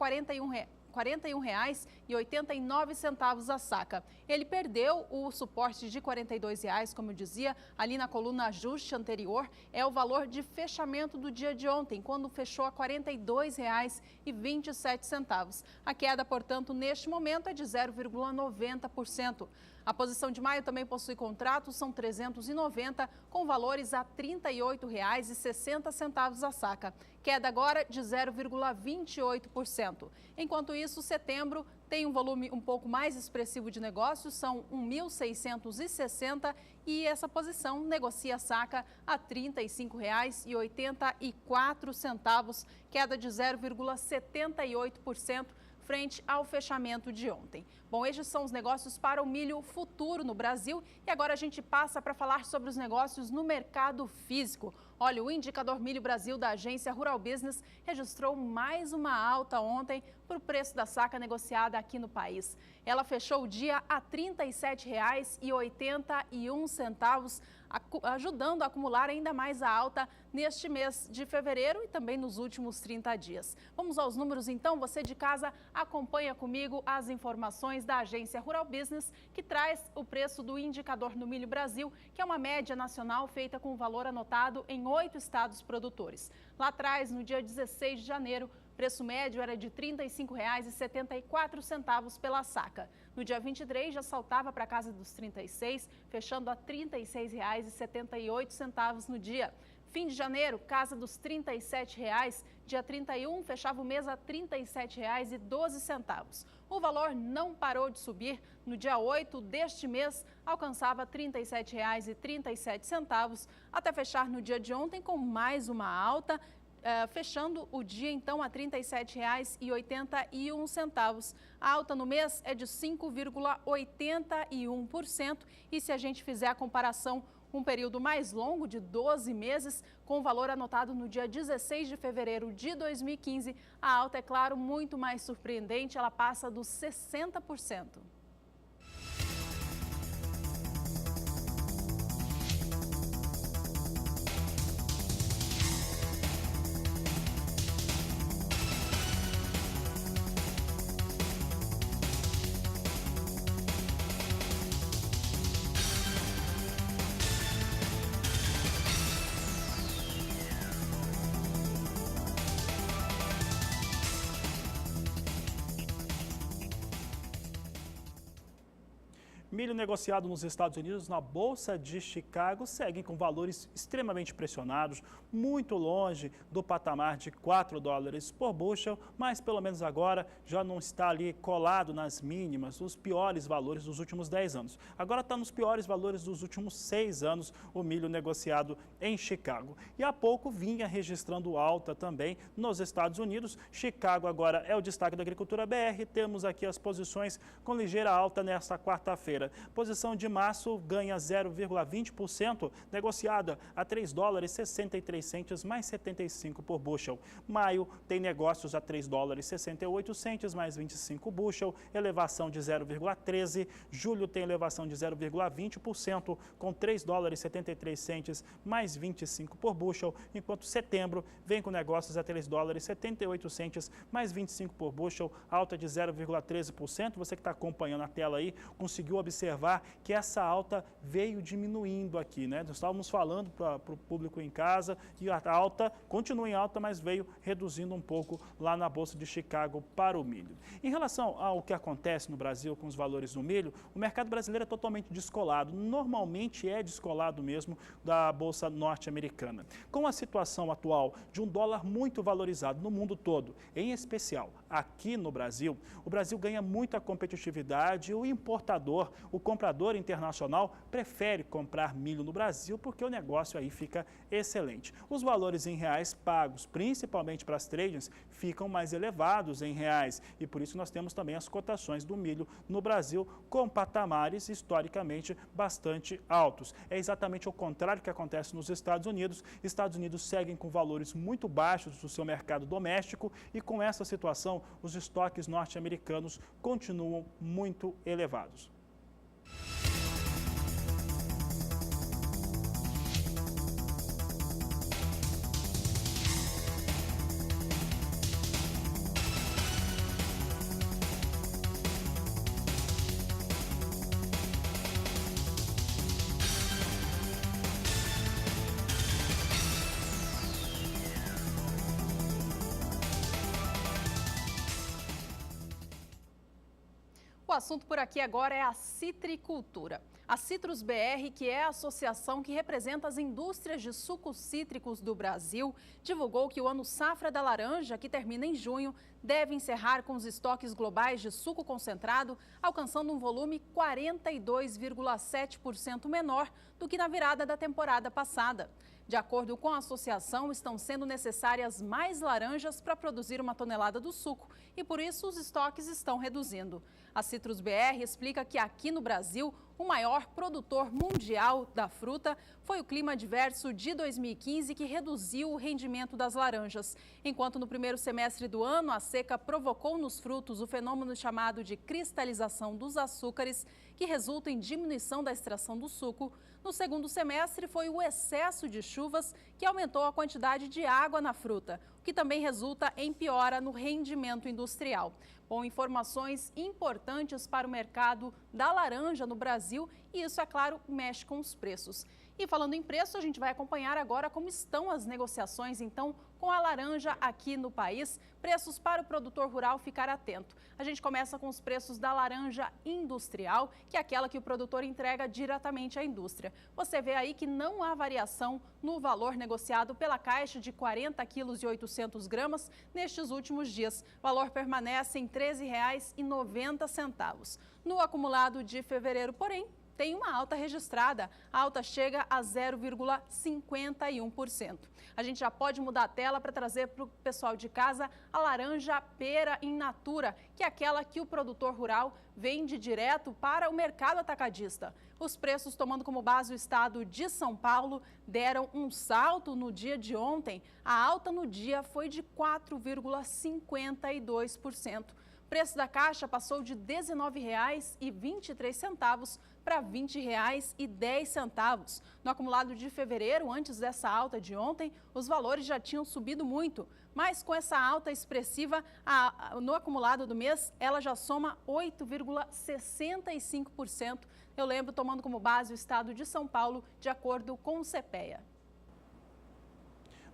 41,89 a saca. Ele perdeu o suporte de R$ 42,00, como eu dizia, ali na coluna ajuste anterior, é o valor de fechamento do dia de ontem, quando fechou a R$ 42,27. A queda, portanto, neste momento é de 0,90%. A posição de maio também possui contratos, são 390, com valores a R$ 38,60 a saca. Queda agora de 0,28%. Enquanto isso, setembro tem um volume um pouco mais expressivo de negócios, são 1.660 e essa posição negocia a saca a R$ 35,84, queda de 0,78%. Frente ao fechamento de ontem. Bom, estes são os negócios para o milho futuro no Brasil e agora a gente passa para falar sobre os negócios no mercado físico. Olha, o indicador Milho Brasil da agência Rural Business registrou mais uma alta ontem para o preço da saca negociada aqui no país. Ela fechou o dia a R$ 37,81, ajudando a acumular ainda mais a alta neste mês de fevereiro e também nos últimos 30 dias. Vamos aos números então, você de casa acompanha comigo as informações da agência Rural Business, que traz o preço do indicador no Milho Brasil, que é uma média nacional feita com o valor anotado em 8 estados produtores. Lá atrás, no dia 16 de janeiro, o preço médio era de R$ 35,74 pela saca. No dia 23 já saltava para a casa dos 36, fechando a R$ 36,78 no dia. Fim de janeiro, casa dos R$ 37,00. Dia 31, fechava o mês a R$ 37,12. O valor não parou de subir. No dia 8 deste mês, alcançava R$ 37,37, até fechar no dia de ontem com mais uma alta, fechando o dia então a R$ 37,81. A alta no mês é de 5,81% e se a gente fizer a comparação um período mais longo de 12 meses, com o valor anotado no dia 16 de fevereiro de 2015, a alta, é claro, muito mais surpreendente, ela passa dos 60%. Milho negociado nos Estados Unidos na Bolsa de Chicago segue com valores extremamente pressionados, muito longe do patamar de 4 dólares por bushel, mas pelo menos agora já não está ali colado nas mínimas, os piores valores dos últimos 10 anos. Agora está nos piores valores dos últimos 6 anos o milho negociado em Chicago. E há pouco vinha registrando alta também nos Estados Unidos. Chicago agora é o destaque da Agricultura BR. Temos aqui as posições com ligeira alta nesta quarta-feira. Posição de março ganha 0,20%, negociada a 3 dólares 63 centes mais 75 por bushel. Maio tem negócios a 3 dólares 68 centes mais 25 bushel, elevação de 0,13. Julho tem elevação de 0,20%, com 3 dólares 73 centes mais 25 por bushel, enquanto setembro vem com negócios a 3 dólares 78 centes mais 25 por bushel, alta de 0,13%. Você que está acompanhando a tela aí, conseguiu observar que essa alta veio diminuindo aqui, né? Nós estávamos falando para o público em casa e a alta continua em alta, mas veio reduzindo um pouco lá na Bolsa de Chicago para o milho. Em relação ao que acontece no Brasil com os valores do milho, o mercado brasileiro é totalmente descolado, normalmente é descolado mesmo da Bolsa norte-americana. Com a situação atual de um dólar muito valorizado no mundo todo, em especial aqui no Brasil, o Brasil ganha muita competitividade. O importador, o comprador internacional prefere comprar milho no Brasil porque o negócio aí fica excelente. Os valores em reais pagos, principalmente para as tradings, ficam mais elevados em reais e por isso nós temos também as cotações do milho no Brasil com patamares historicamente bastante altos. É exatamente o contrário que acontece nos Estados Unidos. Estados Unidos seguem com valores muito baixos do seu mercado doméstico e com essa situação os estoques norte-americanos continuam muito elevados. O assunto por aqui agora é a citricultura. A Citrus BR, que é a associação que representa as indústrias de sucos cítricos do Brasil, divulgou que o ano safra da laranja, que termina em junho, deve encerrar com os estoques globais de suco concentrado, alcançando um volume 42,7% menor do que na virada da temporada passada. De acordo com a associação, estão sendo necessárias mais laranjas para produzir 1 tonelada do suco e, por isso, os estoques estão reduzindo. A Citrus BR explica que aqui no Brasil, o maior produtor mundial da fruta foi o clima adverso de 2015, que reduziu o rendimento das laranjas. Enquanto no primeiro semestre do ano, a seca provocou nos frutos o fenômeno chamado de cristalização dos açúcares, que resulta em diminuição da extração do suco. No segundo semestre, foi o excesso de chuvas que aumentou a quantidade de água na fruta, o que também resulta em piora no rendimento industrial. Com informações importantes para o mercado da laranja no Brasil e isso, é claro, mexe com os preços. E falando em preço, a gente vai acompanhar agora como estão as negociações, então, com a laranja aqui no país. Preços para o produtor rural ficar atento. A gente começa com os preços da laranja industrial, que é aquela que o produtor entrega diretamente à indústria. Você vê aí que não há variação no valor negociado pela caixa de 40 quilos e 800 gramas nestes últimos dias. O valor permanece em R$ 13,90. No acumulado de fevereiro, porém, tem uma alta registrada. A alta chega a 0,51%. A gente já pode mudar a tela para trazer para o pessoal de casa a laranja pera in natura, que é aquela que o produtor rural vende direto para o mercado atacadista. Os preços, tomando como base o estado de São Paulo, deram um salto no dia de ontem. A alta no dia foi de 4,52%. O preço da caixa passou de R$ 19,23 para R$ 20,10. No acumulado de fevereiro, antes dessa alta de ontem, os valores já tinham subido muito. Mas com essa alta expressiva, no acumulado do mês, ela já soma 8,65%. Eu lembro, tomando como base o estado de São Paulo, de acordo com o CPEA.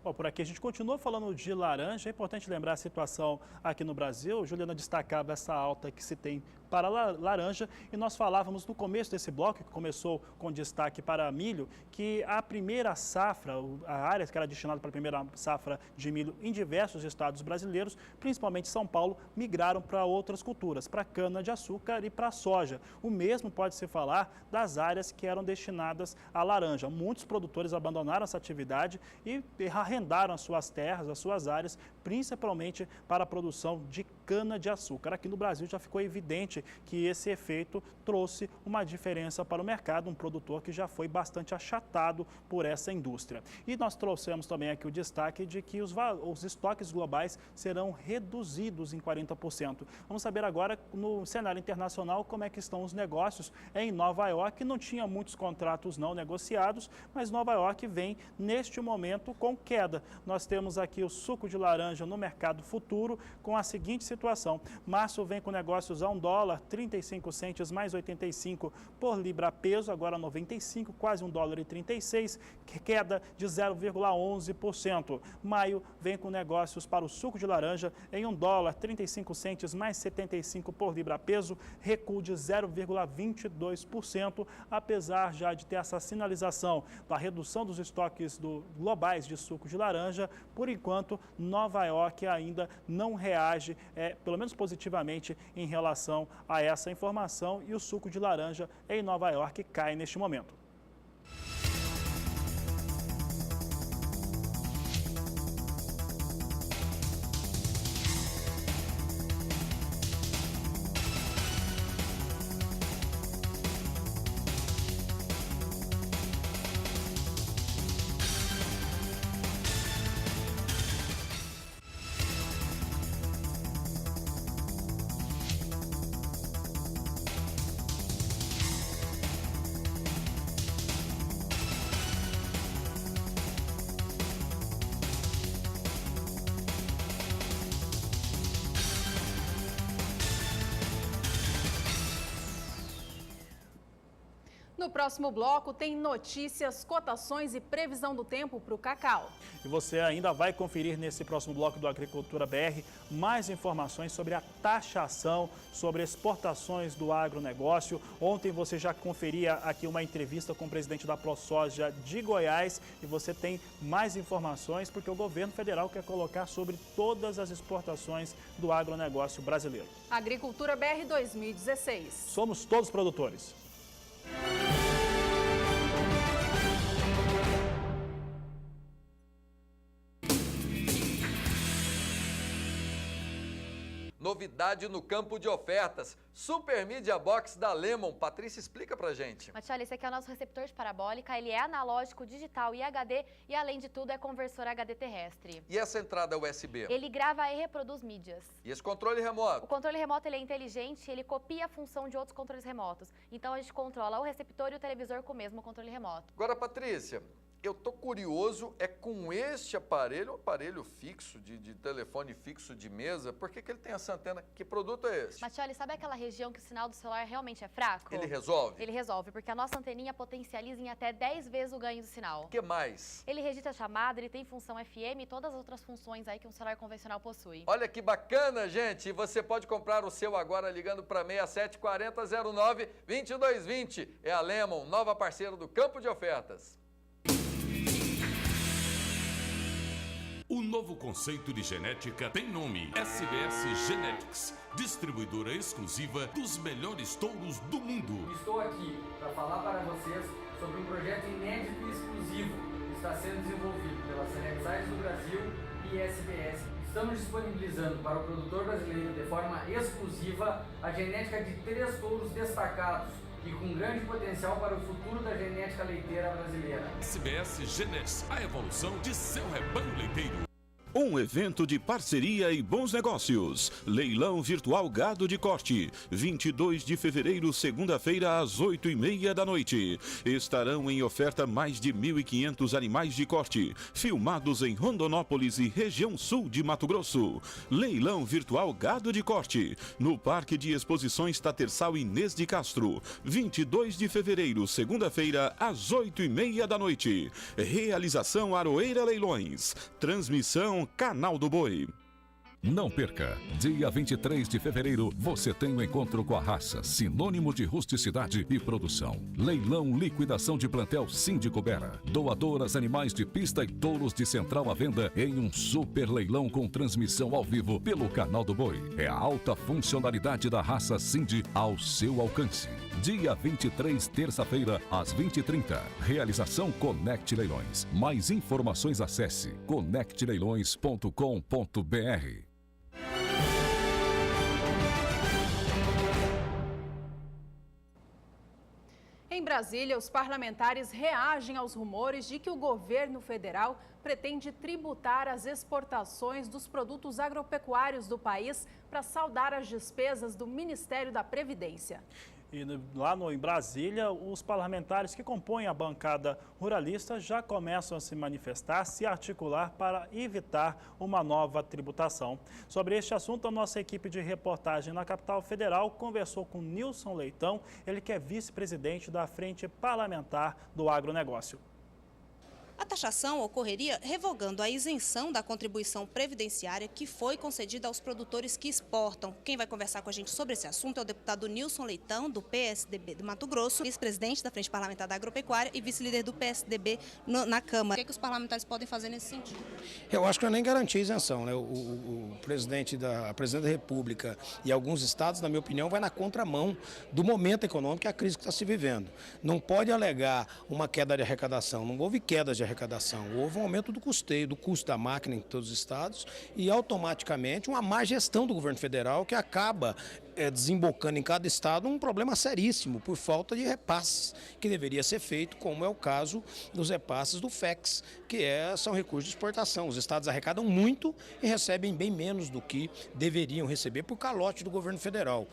Bom, por aqui a gente continua falando de laranja. É importante lembrar a situação aqui no Brasil. Juliana destacava essa alta que se tem para a laranja. E nós falávamos no começo desse bloco, que começou com destaque para milho, que a primeira safra, a área que era destinada para a primeira safra de milho em diversos estados brasileiros, principalmente São Paulo, migraram para outras culturas, para cana-de-açúcar e para soja. O mesmo pode-se falar das áreas que eram destinadas à laranja. Muitos produtores abandonaram essa atividade e arrendaram as suas terras, as suas áreas, principalmente para a produção de cana-de-açúcar. Aqui no Brasil já ficou evidente que esse efeito trouxe uma diferença para o mercado, um produtor que já foi bastante achatado por essa indústria. E nós trouxemos também aqui o destaque de que os estoques globais serão reduzidos em 40%. Vamos saber agora, no cenário internacional, como é que estão os negócios em Nova York. Não tinha muitos contratos não negociados, mas Nova York vem, neste momento, com queda. Nós temos aqui o suco de laranja no mercado futuro com a seguinte situação. Março vem com negócios a $1, 35 centes mais 85 por libra peso, agora 95, quase $1,36, queda de 0,11%. Maio vem com negócios para o suco de laranja em $1, 35 centes mais 75 por libra peso, recuo de 0,22%, apesar já de ter essa sinalização da redução dos estoques globais de suco de laranja. Por enquanto, Nova York ainda não reage, pelo menos positivamente, em relação a essa informação, e o suco de laranja em Nova York cai neste momento. No próximo bloco tem notícias, cotações e previsão do tempo para o cacau. E você ainda vai conferir nesse próximo bloco do Agricultura BR mais informações sobre a taxação, sobre exportações do agronegócio. Ontem você já conferia aqui uma entrevista com o presidente da ProSoja de Goiás e você tem mais informações porque o governo federal quer colocar sobre todas as exportações do agronegócio brasileiro. Agricultura BR 2016. Somos todos produtores. Novidade no campo de ofertas. Super Media Box da Lemon. Patrícia, explica pra gente. Matioli, esse aqui é o nosso receptor de parabólica. Ele é analógico, digital e HD e, além de tudo, é conversor HD terrestre. E essa entrada USB? Ele grava e reproduz mídias. E esse controle remoto? O controle remoto ele é inteligente, ele copia a função de outros controles remotos. Então, a gente controla o receptor e o televisor com o mesmo controle remoto. Agora, Patrícia, eu tô curioso, com este aparelho, um aparelho fixo, de telefone fixo de mesa, por que ele tem essa antena? Que produto é esse? Matioli, sabe aquela região que o sinal do celular realmente é fraco? Ele resolve? Ele resolve, porque a nossa anteninha potencializa em até 10 vezes o ganho do sinal. O que mais? Ele registra a chamada, ele tem função FM e todas as outras funções aí que um celular convencional possui. Olha que bacana, gente! E você pode comprar o seu agora ligando para 674009-2220. É a Lemon, nova parceira do Campo de Ofertas. O novo conceito de genética tem nome: SBS Genetics, distribuidora exclusiva dos melhores touros do mundo. Estou aqui para falar para vocês sobre um projeto inédito e exclusivo que está sendo desenvolvido pela Select Science do Brasil e SBS. Estamos disponibilizando para o produtor brasileiro de forma exclusiva a genética de 3 touros destacados e com grande potencial para o futuro da genética leiteira brasileira. SBS Genetics, a evolução de seu rebanho leiteiro. Um evento de parceria e bons negócios. Leilão virtual gado de corte. 22 de fevereiro, segunda-feira, às 8h30 da noite. Estarão em oferta mais de 1.500 animais de corte, filmados em Rondonópolis e região sul de Mato Grosso. Leilão virtual gado de corte. No Parque de Exposições Tatersal Inês de Castro. 22 de fevereiro, segunda-feira, às 8h30 da noite. Realização Aroeira Leilões. Transmissão Canal do Boi. Não perca! Dia 23 de fevereiro, você tem um encontro com a raça, sinônimo de rusticidade e produção. Leilão liquidação de plantel Síndico Bera. Doadoras, animais de pista e touros de central à venda em um super leilão com transmissão ao vivo pelo canal do Boi. É a alta funcionalidade da raça Cindy ao seu alcance. Dia 23, terça-feira, às 20h30. Realização Conect Leilões. Mais informações acesse conectleilões.com.br. Em Brasília, os parlamentares reagem aos rumores de que o governo federal pretende tributar as exportações dos produtos agropecuários do país para saldar as despesas do Ministério da Previdência. E lá em Brasília, os parlamentares que compõem a bancada ruralista já começam a se manifestar, se articular para evitar uma nova tributação. Sobre este assunto, a nossa equipe de reportagem na capital federal conversou com Nilson Leitão, ele que é vice-presidente da Frente Parlamentar do Agronegócio. A taxação ocorreria revogando a isenção da contribuição previdenciária que foi concedida aos produtores que exportam. Quem vai conversar com a gente sobre esse assunto é o deputado Nilson Leitão, do PSDB do Mato Grosso, vice-presidente da Frente Parlamentar da Agropecuária e vice-líder do PSDB na Câmara. O que os parlamentares podem fazer nesse sentido? Eu acho que não é nem garantir a isenção, né? A presidente da República e alguns estados, na minha opinião, vai na contramão do momento econômico e a crise que está se vivendo. Não pode alegar uma queda de arrecadação, não houve queda de arrecadação, houve um aumento do custeio, do custo da máquina em todos os estados e automaticamente uma má gestão do governo federal que acaba desembocando em cada estado um problema seríssimo por falta de repasses que deveria ser feito, como é o caso dos repasses do FEX, que são recursos de exportação. Os estados arrecadam muito e recebem bem menos do que deveriam receber por calote do governo federal.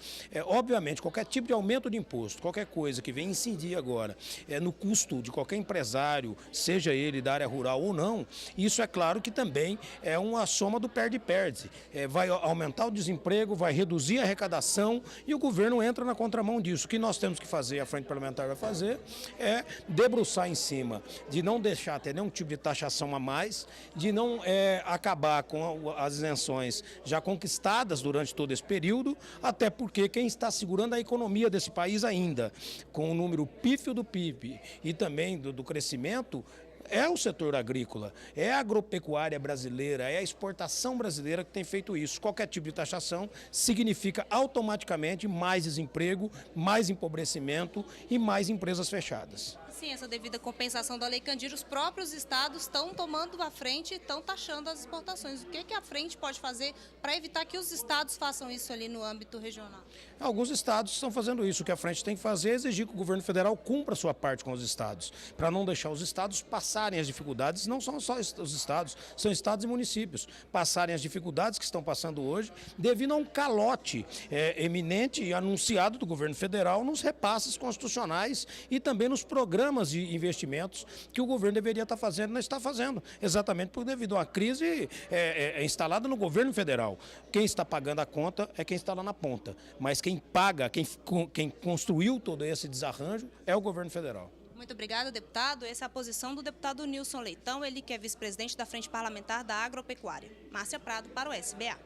Obviamente, qualquer tipo de aumento de imposto, qualquer coisa que venha incidir agora no custo de qualquer empresário, seja ele da área rural ou não, isso é claro que também é uma soma do perde-perde. Vai aumentar o desemprego, vai reduzir a arrecadação e o governo entra na contramão disso. O que nós temos que fazer, a Frente Parlamentar vai fazer, é debruçar em cima de não deixar ter nenhum tipo de taxação a mais, de não acabar com as isenções já conquistadas durante todo esse período, até porque quem está segurando a economia desse país ainda, com o número pífio do PIB e também do crescimento, é o setor agrícola, é a agropecuária brasileira, é a exportação brasileira que tem feito isso. Qualquer tipo de taxação significa automaticamente mais desemprego, mais empobrecimento e mais empresas fechadas. Sim, essa devida compensação da Lei Candir, os próprios estados estão tomando a frente e estão taxando as exportações. O que a frente pode fazer para evitar que os estados façam isso ali no âmbito regional? Alguns estados estão fazendo isso. O que a frente tem que fazer é exigir que o governo federal cumpra a sua parte com os estados, para não deixar os estados passarem as dificuldades, não são só os estados, são estados e municípios, passarem as dificuldades que estão passando hoje devido a um calote eminente e anunciado do governo federal nos repasses constitucionais e também nos programas de investimentos que o governo deveria estar fazendo, não está fazendo, exatamente por devido a uma crise instalada no governo federal. Quem está pagando a conta é quem está lá na ponta, mas quem paga, quem construiu todo esse desarranjo é o governo federal. Muito obrigada, deputado. Essa é a posição do deputado Nilson Leitão, ele que é vice-presidente da Frente Parlamentar da Agropecuária. Márcia Prado para o SBA.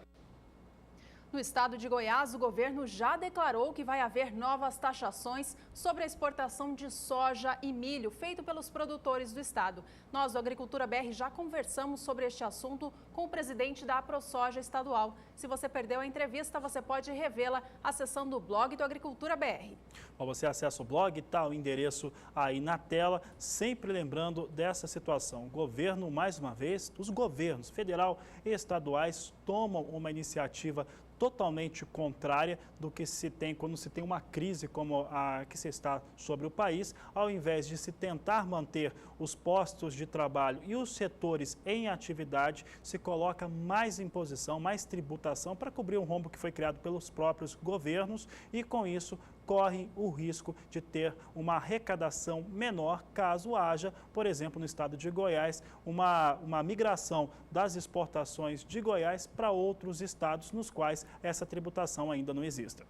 No estado de Goiás, o governo já declarou que vai haver novas taxações sobre a exportação de soja e milho feito pelos produtores do estado. Nós, do Agricultura BR, já conversamos sobre este assunto com o presidente da AproSoja estadual. Se você perdeu a entrevista, você pode revê-la acessando o blog do Agricultura BR. Bom, você acessa o blog, está o endereço aí na tela, sempre lembrando dessa situação. O governo, mais uma vez, os governos federal e estaduais tomam uma iniciativa totalmente contrária do que se tem quando se tem uma crise como a que se está sobre o país, ao invés de se tentar manter os postos de trabalho e os setores em atividade, se coloca mais imposição, mais tributação para cobrir um rombo que foi criado pelos próprios governos e com isso corre o risco de ter uma arrecadação menor caso haja, por exemplo, no estado de Goiás, uma migração das exportações de Goiás para outros estados nos quais essa tributação ainda não exista.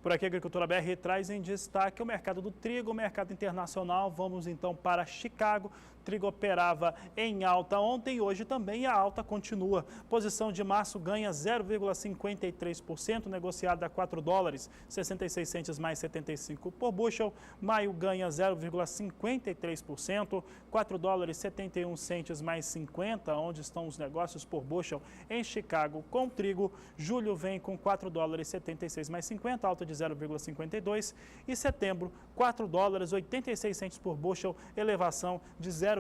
Por aqui, a Agricultura BR traz em destaque o mercado do trigo, o mercado internacional. Vamos então para Chicago. Trigo operava em alta ontem e hoje também a alta continua. Posição de março ganha 0,53%, negociada a $4, 66 centes mais 75 por bushel. Maio ganha 0,53%, $4, 71 centes mais 50, onde estão os negócios por bushel em Chicago com trigo. Julho vem com $4, 76 mais 50, alta de 0,52. E setembro, $4, 86 centes por bushel, elevação de 0,56%.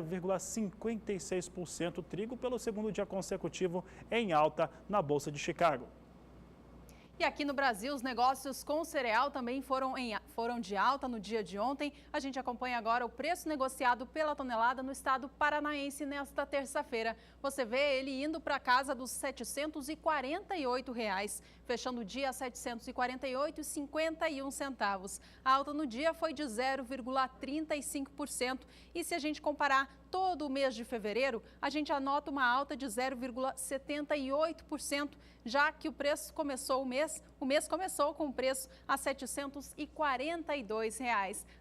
Trigo pelo segundo dia consecutivo em alta na Bolsa de Chicago. E aqui no Brasil, os negócios com cereal também foram de alta no dia de ontem. A gente acompanha agora o preço negociado pela tonelada no estado paranaense nesta terça-feira. Você vê ele indo para casa dos R$ 748, fechando o dia a R$ 748,51. A alta no dia foi de 0,35%. E se a gente comparar todo o mês de fevereiro, a gente anota uma alta de 0,78%, já que o mês começou com o preço a R$ 742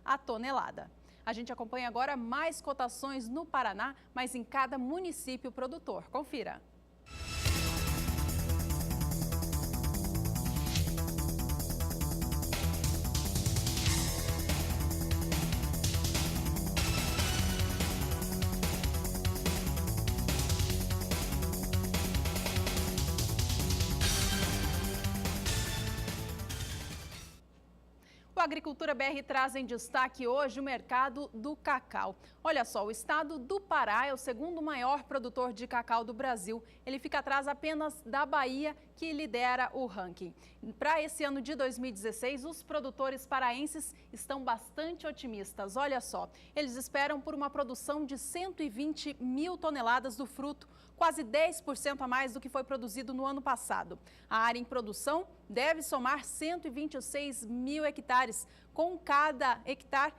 a tonelada. A gente acompanha agora mais cotações no Paraná, mas em cada município produtor. Confira. O Agricultura BR traz em destaque hoje o mercado do cacau. Olha só, o estado do Pará é o segundo maior produtor de cacau do Brasil. Ele fica atrás apenas da Bahia, que lidera o ranking. Para esse ano de 2016, os produtores paraenses estão bastante otimistas. Olha só, eles esperam por uma produção de 120 mil toneladas do fruto, quase 10% a mais do que foi produzido no ano passado. A área em produção deve somar 126 mil hectares, com cada hectare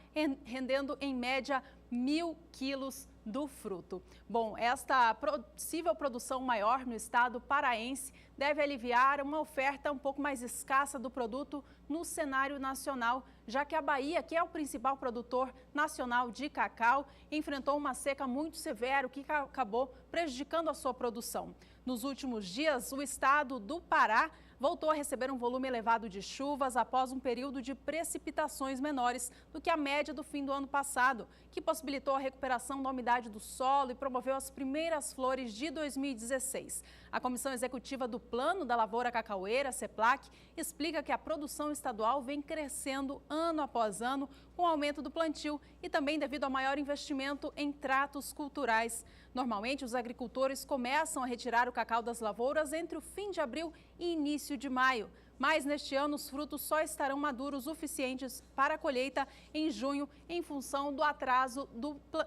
rendendo em média 1.000 quilos do fruto. Bom, esta possível produção maior no estado paraense deve aliviar uma oferta um pouco mais escassa do produto no cenário nacional, já que a Bahia, que é o principal produtor nacional de cacau, enfrentou uma seca muito severa, que acabou prejudicando a sua produção. Nos últimos dias, o estado do Pará voltou a receber um volume elevado de chuvas após um período de precipitações menores do que a média do fim do ano passado, que possibilitou a recuperação da umidade do solo e promoveu as primeiras flores de 2016. A Comissão Executiva do Plano da Lavoura Cacaueira, CEPLAC, explica que a produção estadual vem crescendo ano após ano com o aumento do plantio e também devido ao maior investimento em tratos culturais. Normalmente, os agricultores começam a retirar o cacau das lavouras entre o fim de abril e início de maio. Mas neste ano, os frutos só estarão maduros o suficientes para a colheita em junho, em função do atraso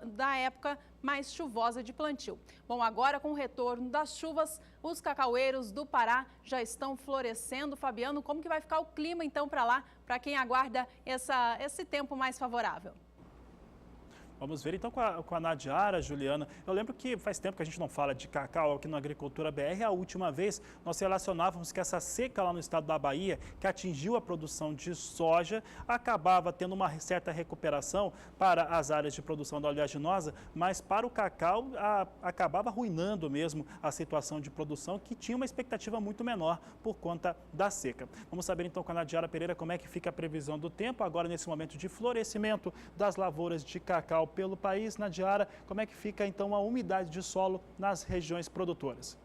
da época mais chuvosa de plantio. Bom, agora com o retorno das chuvas, os cacaueiros do Pará já estão florescendo. Fabiano, como que vai ficar o clima então para lá, para quem aguarda esse tempo mais favorável? Vamos ver então com a Nadiara, Juliana. Eu lembro que faz tempo que a gente não fala de cacau aqui no Agricultura BR. A última vez nós relacionávamos que essa seca lá no estado da Bahia, que atingiu a produção de soja, acabava tendo uma certa recuperação para as áreas de produção da oleaginosa, mas para o cacau acabava arruinando mesmo a situação de produção, que tinha uma expectativa muito menor por conta da seca. Vamos saber então com a Nadiara Pereira como é que fica a previsão do tempo agora nesse momento de florescimento das lavouras de cacau pelo país. Nadiara, como é que fica então a umidade de solo nas regiões produtoras?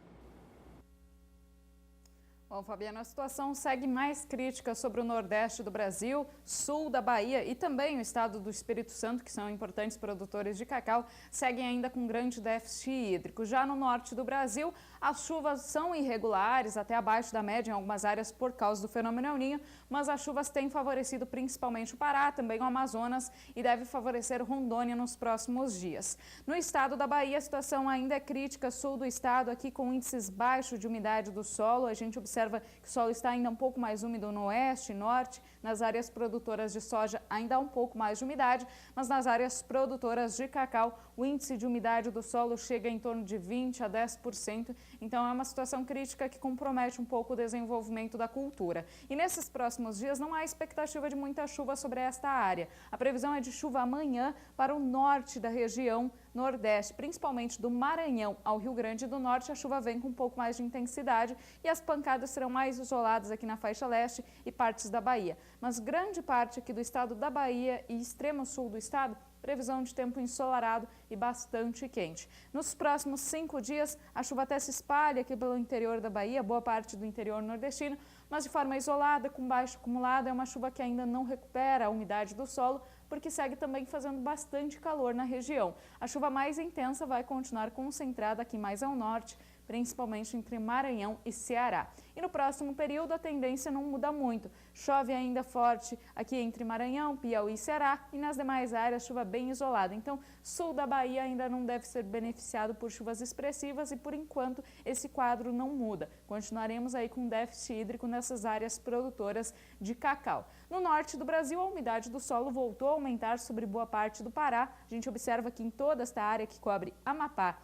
Bom, Fabiano, a situação segue mais crítica sobre o Nordeste do Brasil, sul da Bahia e também o estado do Espírito Santo, que são importantes produtores de cacau, seguem ainda com grande déficit hídrico. Já no norte do Brasil, as chuvas são irregulares, até abaixo da média em algumas áreas por causa do fenômeno El Niño, mas as chuvas têm favorecido principalmente o Pará, também o Amazonas e deve favorecer Rondônia nos próximos dias. No estado da Bahia, a situação ainda é crítica, sul do estado, aqui com índices baixos de umidade do solo, a gente observa observa que o solo está ainda um pouco mais úmido no oeste e norte. Nas áreas produtoras de soja ainda há um pouco mais de umidade, mas nas áreas produtoras de cacau o índice de umidade do solo chega em torno de 20% a 10%. Então é uma situação crítica que compromete um pouco o desenvolvimento da cultura. E nesses próximos dias não há expectativa de muita chuva sobre esta área. A previsão é de chuva amanhã para o norte da região nordeste, principalmente do Maranhão ao Rio Grande do Norte. A chuva vem com um pouco mais de intensidade e as pancadas serão mais isoladas aqui na faixa leste e partes da Bahia. Mas grande parte aqui do estado da Bahia e extremo sul do estado, previsão de tempo ensolarado e bastante quente. Nos próximos 5 dias, a chuva até se espalha aqui pelo interior da Bahia, boa parte do interior nordestino, mas de forma isolada, com baixo acumulado. É uma chuva que ainda não recupera a umidade do solo, porque segue também fazendo bastante calor na região. A chuva mais intensa vai continuar concentrada aqui mais ao norte, principalmente entre Maranhão e Ceará. E no próximo período a tendência não muda muito. Chove ainda forte aqui entre Maranhão, Piauí e Ceará, e nas demais áreas chuva bem isolada. Então, sul da Bahia ainda não deve ser beneficiado por chuvas expressivas e, por enquanto, esse quadro não muda. Continuaremos aí com déficit hídrico nessas áreas produtoras de cacau. No norte do Brasil, a umidade do solo voltou a aumentar sobre boa parte do Pará. A gente observa que em toda esta área que cobre Amapá,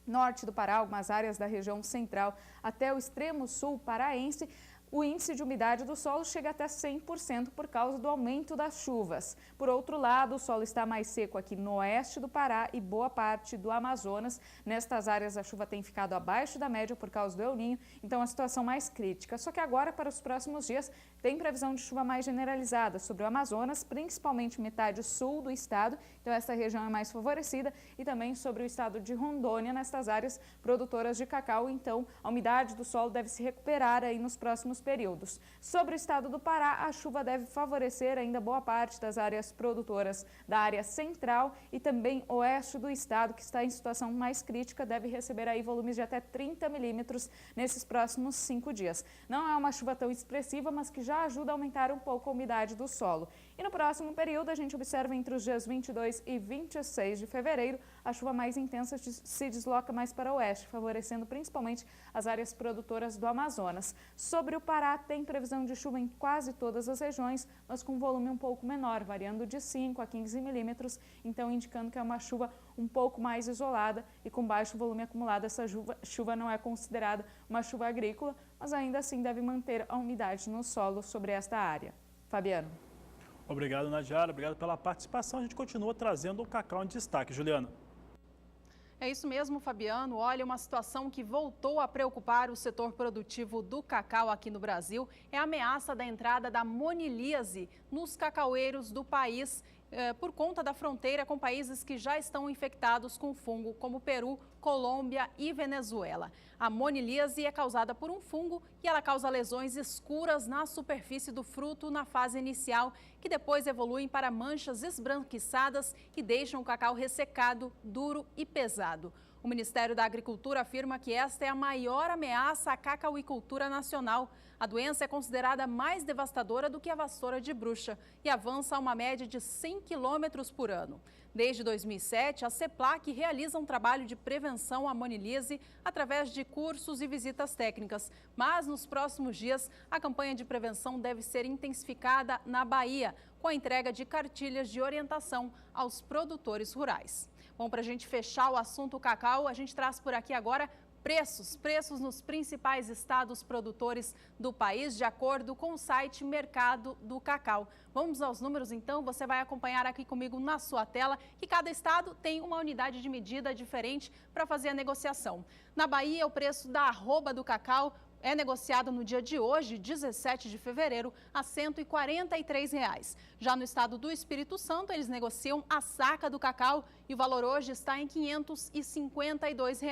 norte do Pará, algumas áreas da região central até o extremo sul paraense, o índice de umidade do solo chega até 100% por causa do aumento das chuvas. Por outro lado, o solo está mais seco aqui no oeste do Pará e boa parte do Amazonas. Nestas áreas, a chuva tem ficado abaixo da média por causa do El Niño, então a situação mais crítica. Só que agora, para os próximos dias, tem previsão de chuva mais generalizada sobre o Amazonas, principalmente metade sul do estado, então essa região é mais favorecida, e também sobre o estado de Rondônia, nestas áreas produtoras de cacau. Então, a umidade do solo deve se recuperar aí nos próximos períodos. Sobre o estado do Pará, a chuva deve favorecer ainda boa parte das áreas produtoras da área central e também oeste do estado, que está em situação mais crítica, deve receber aí volumes de até 30 milímetros nesses próximos 5 dias. Não é uma chuva tão expressiva, mas que já ajuda a aumentar um pouco a umidade do solo. E no próximo período, a gente observa entre os dias 22 e 26 de fevereiro, a chuva mais intensa se desloca mais para o oeste, favorecendo principalmente as áreas produtoras do Amazonas. Sobre o Pará, tem previsão de chuva em quase todas as regiões, mas com volume um pouco menor, variando de 5 a 15 milímetros, então indicando que é uma chuva um pouco mais isolada e com baixo volume acumulado. Essa chuva não é considerada uma chuva agrícola, mas ainda assim deve manter a umidade no solo sobre esta área. Fabiano. Obrigado, Nadiara. Obrigado pela participação. A gente continua trazendo o cacau em destaque. Juliana. É isso mesmo, Fabiano. Olha, uma situação que voltou a preocupar o setor produtivo do cacau aqui no Brasil é a ameaça da entrada da monilíase nos cacaueiros do país por conta da fronteira com países que já estão infectados com o fungo, como Peru, Colômbia e Venezuela. A monilíase é causada por um fungo e ela causa lesões escuras na superfície do fruto na fase inicial, que depois evoluem para manchas esbranquiçadas e deixam o cacau ressecado, duro e pesado. O Ministério da Agricultura afirma que esta é a maior ameaça à cacauicultura nacional. A doença é considerada mais devastadora do que a vassoura de bruxa e avança a uma média de 100 km por ano. Desde 2007, a CEPLAC realiza um trabalho de prevenção à monilíase através de cursos e visitas técnicas. Mas nos próximos dias, a campanha de prevenção deve ser intensificada na Bahia, com a entrega de cartilhas de orientação aos produtores rurais. Bom, para a gente fechar o assunto cacau, a gente traz por aqui agora preços nos principais estados produtores do país, de acordo com o site Mercado do Cacau. Vamos aos números então, você vai acompanhar aqui comigo na sua tela que cada estado tem uma unidade de medida diferente para fazer a negociação. Na Bahia, o preço da arroba do cacau é negociado no dia de hoje, 17 de fevereiro, a R$ 143. Já no estado do Espírito Santo, eles negociam a saca do cacau e o valor hoje está em R$ 552.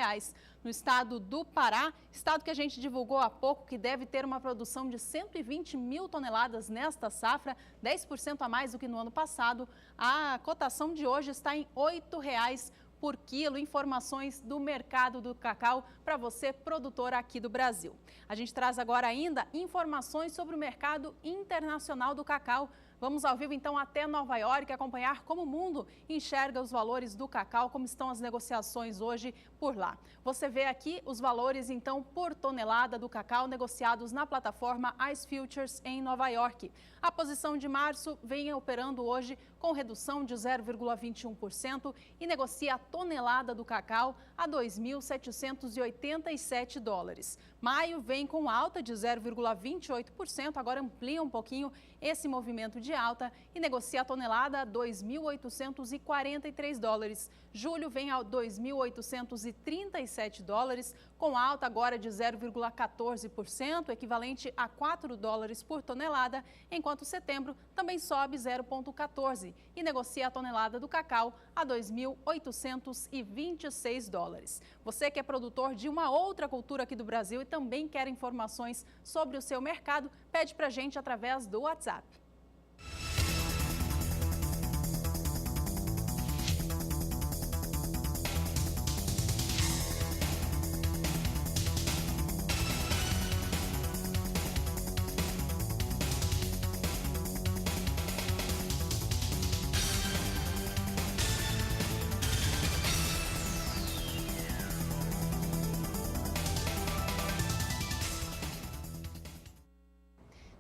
No estado do Pará, estado que a gente divulgou há pouco, que deve ter uma produção de 120 mil toneladas nesta safra, 10% a mais do que no ano passado, a cotação de hoje está em R$ 8,00 por quilo. Informações do mercado do cacau para você, produtor aqui do Brasil. A gente traz agora ainda informações sobre o mercado internacional do cacau. Vamos ao vivo então até Nova York acompanhar como o mundo enxerga os valores do cacau, como estão as negociações hoje por lá. Você vê aqui os valores então por tonelada do cacau negociados na plataforma ICE Futures em Nova York. A posição de março vem operando hoje com redução de 0,21% e negocia a tonelada do cacau a 2.787 dólares. Maio vem com alta de 0,28%, agora amplia um pouquinho esse movimento de alta e negocia a tonelada a 2.843 dólares. Julho vem a 2.837 dólares, com alta agora de 0,14%, equivalente a 4 dólares por tonelada, enquanto setembro também sobe 0,14% e negocia a tonelada do cacau a 2.826 dólares. Você que é produtor de uma outra cultura aqui do Brasil e também quer informações sobre o seu mercado, pede pra gente através do WhatsApp.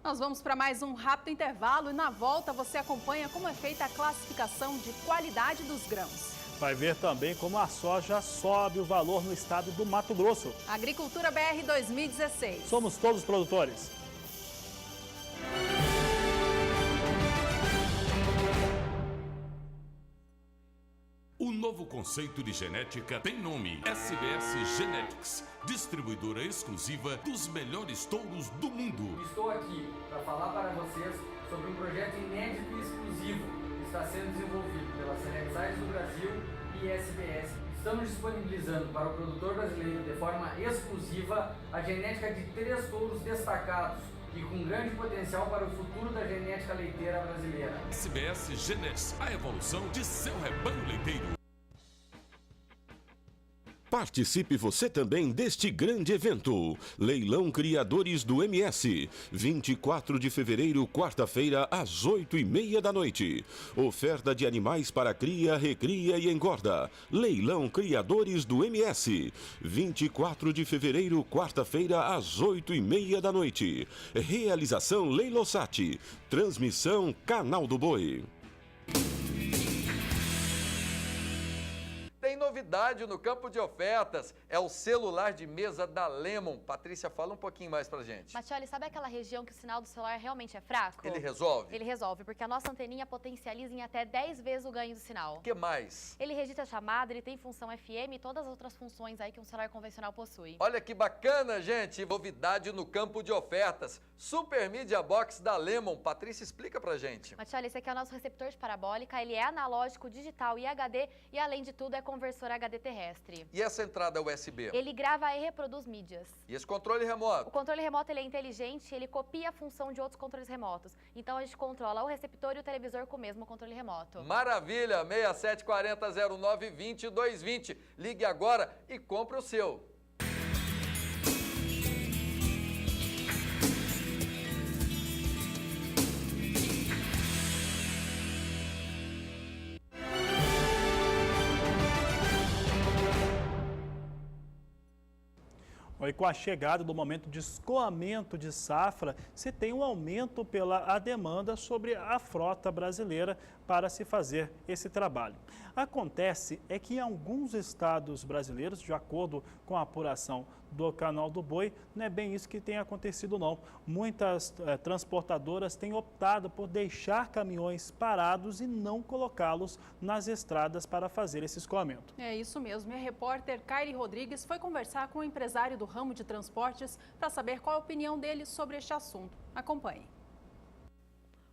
Nós vamos para mais um rápido intervalo e na volta você acompanha como é feita a classificação de qualidade dos grãos. Vai ver também como a soja sobe o valor no estado do Mato Grosso. Agricultura BR 2016. Somos todos produtores. O novo conceito de genética tem nome: SBS Genetics, distribuidora exclusiva dos melhores touros do mundo. Estou aqui para falar para vocês sobre um projeto inédito e exclusivo que está sendo desenvolvido pela Select Science do Brasil e SBS. Estamos disponibilizando para o produtor brasileiro de forma exclusiva a genética de 3 touros destacados e com grande potencial para o futuro da genética leiteira brasileira. SBS Genetics, a evolução de seu rebanho leiteiro. Participe você também deste grande evento. Leilão Criadores do MS. 24 de fevereiro, quarta-feira, às 8h30 da noite. Oferta de animais para cria, recria e engorda. Leilão Criadores do MS. 24 de fevereiro, quarta-feira, às 8h30 da noite. Realização Leilosat. Transmissão Canal do Boi. Tem novidade no campo de ofertas, é o celular de mesa da Lemon. Patrícia, fala um pouquinho mais pra gente. Matioli, sabe aquela região que o sinal do celular realmente é fraco? Ele resolve? Ele resolve, porque a nossa anteninha potencializa em até 10 vezes o ganho do sinal. O que mais? Ele registra a chamada, ele tem função FM e todas as outras funções aí que um celular convencional possui. Olha que bacana, gente! Novidade no campo de ofertas. Super Media Box da Lemon. Patrícia, explica pra gente. Matioli, esse aqui é o nosso receptor de parabólica, ele é analógico, digital e HD e além de tudo é conversor HD terrestre. E essa entrada USB? Ele grava e reproduz mídias. E esse controle remoto? O controle remoto ele é inteligente, ele copia a função de outros controles remotos. Então a gente controla o receptor e o televisor com o mesmo controle remoto. Maravilha! 6740-09-2220. Ligue agora e compre o seu. E com a chegada do momento de escoamento de safra, se tem um aumento pela demanda sobre a frota brasileira para se fazer esse trabalho. Acontece é que em alguns estados brasileiros, de acordo com a apuração do Canal do Boi, não é bem isso que tem acontecido não. Muitas transportadoras têm optado por deixar caminhões parados e não colocá-los nas estradas para fazer esse escoamento. É isso mesmo. E a repórter Kairi Rodrigues foi conversar com o empresário do ramo de transportes para saber qual a opinião dele sobre este assunto. Acompanhe.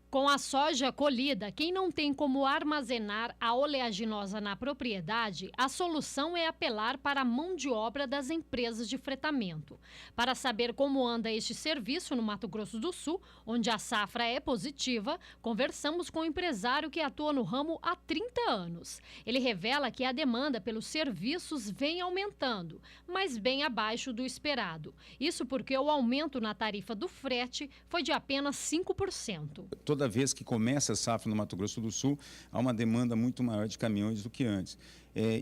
Com a soja colhida, quem não tem como armazenar a oleaginosa na propriedade, a solução é apelar para a mão de obra das empresas de fretamento. Para saber como anda este serviço no Mato Grosso do Sul, onde a safra é positiva, conversamos com um empresário que atua no ramo há 30 anos. Ele revela que a demanda pelos serviços vem aumentando, mas bem abaixo do esperado. Isso porque o aumento na tarifa do frete foi de apenas 5%. Toda cada vez que começa a safra no Mato Grosso do Sul, há uma demanda muito maior de caminhões do que antes.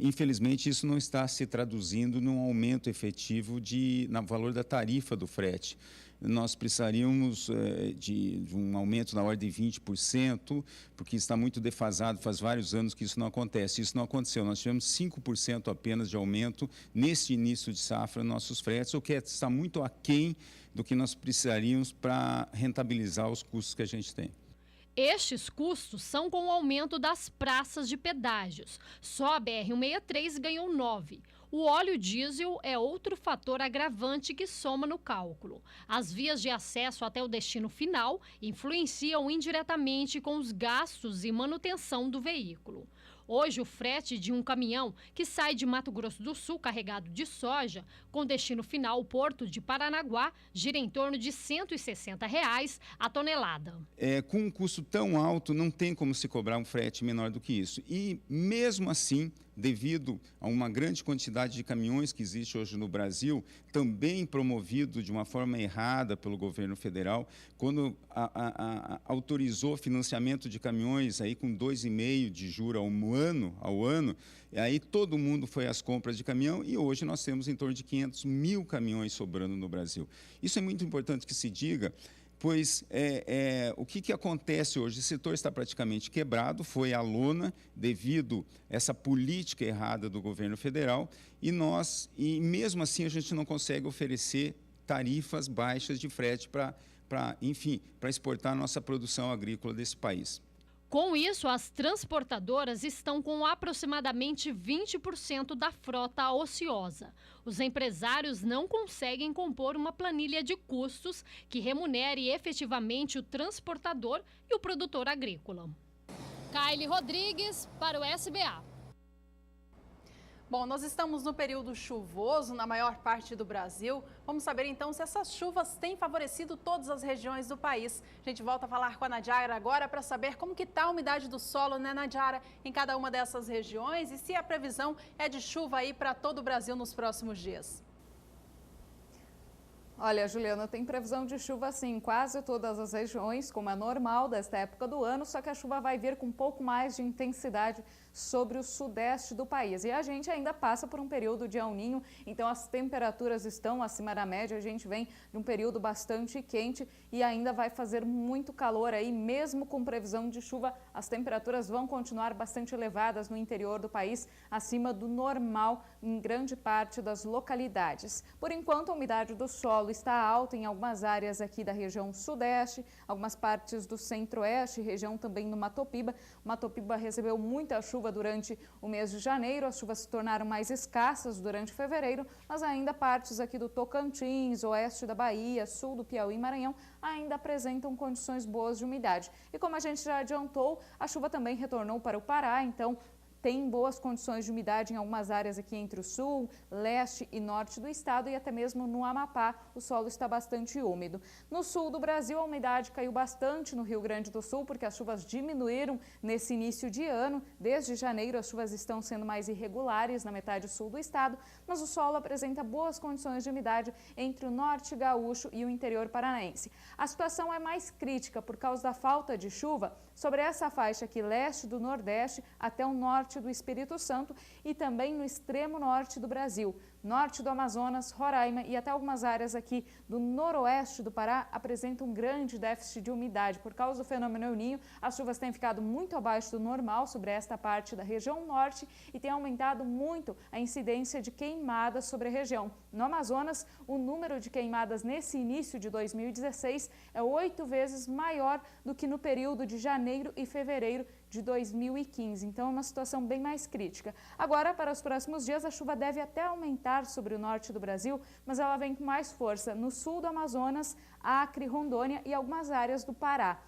Infelizmente, isso não está se traduzindo num aumento efetivo no valor da tarifa do frete. Nós precisaríamos de um aumento na ordem de 20%, porque está muito defasado, faz vários anos que isso não acontece. Isso não aconteceu, nós tivemos 5% apenas de aumento neste início de safra nos nossos fretes, o que está muito aquém do que nós precisaríamos para rentabilizar os custos que a gente tem. Estes custos são com o aumento das praças de pedágios. Só a BR-163 ganhou 9. O óleo diesel é outro fator agravante que soma no cálculo. As vias de acesso até o destino final influenciam indiretamente com os gastos e manutenção do veículo. Hoje, o frete de um caminhão que sai de Mato Grosso do Sul carregado de soja, com destino final o porto de Paranaguá, gira em torno de R$ 160 a tonelada. Com um custo tão alto, não tem como se cobrar um frete menor do que isso. E, mesmo assim, devido a uma grande quantidade de caminhões que existe hoje no Brasil, também promovido de uma forma errada pelo governo federal, quando autorizou financiamento de caminhões aí com 2,5% de juros ao ano, aí todo mundo foi às compras de caminhão e hoje nós temos em torno de 500 mil caminhões sobrando no Brasil. Isso é muito importante que se diga, pois o que acontece hoje? O setor está praticamente quebrado, foi à lona devido a essa política errada do governo federal e mesmo assim a gente não consegue oferecer tarifas baixas de frete para exportar a nossa produção agrícola desse país. Com isso, as transportadoras estão com aproximadamente 20% da frota ociosa. Os empresários não conseguem compor uma planilha de custos que remunere efetivamente o transportador e o produtor agrícola. Kaile Rodrigues para o SBA. Bom, nós estamos no período chuvoso na maior parte do Brasil. Vamos saber então se essas chuvas têm favorecido todas as regiões do país. A gente volta a falar com a Nadiara agora para saber como que está a umidade do solo, né, Nadiara, em cada uma dessas regiões e se a previsão é de chuva aí para todo o Brasil nos próximos dias. Olha, Juliana, tem previsão de chuva sim em quase todas as regiões, como é normal desta época do ano, só que a chuva vai vir com um pouco mais de intensidade sobre o sudeste do país. E a gente ainda passa por um período de El Niño, então as temperaturas estão acima da média, a gente vem de um período bastante quente e ainda vai fazer muito calor aí, mesmo com previsão de chuva, as temperaturas vão continuar bastante elevadas no interior do país, acima do normal em grande parte das localidades. Por enquanto, a umidade do solo está alta em algumas áreas aqui da região sudeste, algumas partes do centro-oeste, região também no Matopiba. O Matopiba recebeu muita chuva durante o mês de janeiro, as chuvas se tornaram mais escassas durante fevereiro, mas ainda partes aqui do Tocantins, oeste da Bahia, sul do Piauí e Maranhão ainda apresentam condições boas de umidade. E como a gente já adiantou, a chuva também retornou para o Pará, então tem boas condições de umidade em algumas áreas aqui entre o sul, leste e norte do estado e até mesmo no Amapá o solo está bastante úmido. No sul do Brasil a umidade caiu bastante no Rio Grande do Sul porque as chuvas diminuíram nesse início de ano. Desde janeiro as chuvas estão sendo mais irregulares na metade sul do estado, mas o solo apresenta boas condições de umidade entre o norte gaúcho e o interior paranaense. A situação é mais crítica por causa da falta de chuva sobre essa faixa aqui leste do Nordeste até o norte do Espírito Santo e também no extremo norte do Brasil. Norte do Amazonas, Roraima e até algumas áreas aqui do noroeste do Pará apresentam um grande déficit de umidade. Por causa do fenômeno El Niño, as chuvas têm ficado muito abaixo do normal sobre esta parte da região norte e tem aumentado muito a incidência de queimadas sobre a região. No Amazonas, o número de queimadas nesse início de 2016 é 8 vezes maior do que no período de janeiro e fevereiro de 2015, então é uma situação bem mais crítica. Agora, para os próximos dias, a chuva deve até aumentar sobre o norte do Brasil, mas ela vem com mais força no sul do Amazonas, Acre, Rondônia e algumas áreas do Pará.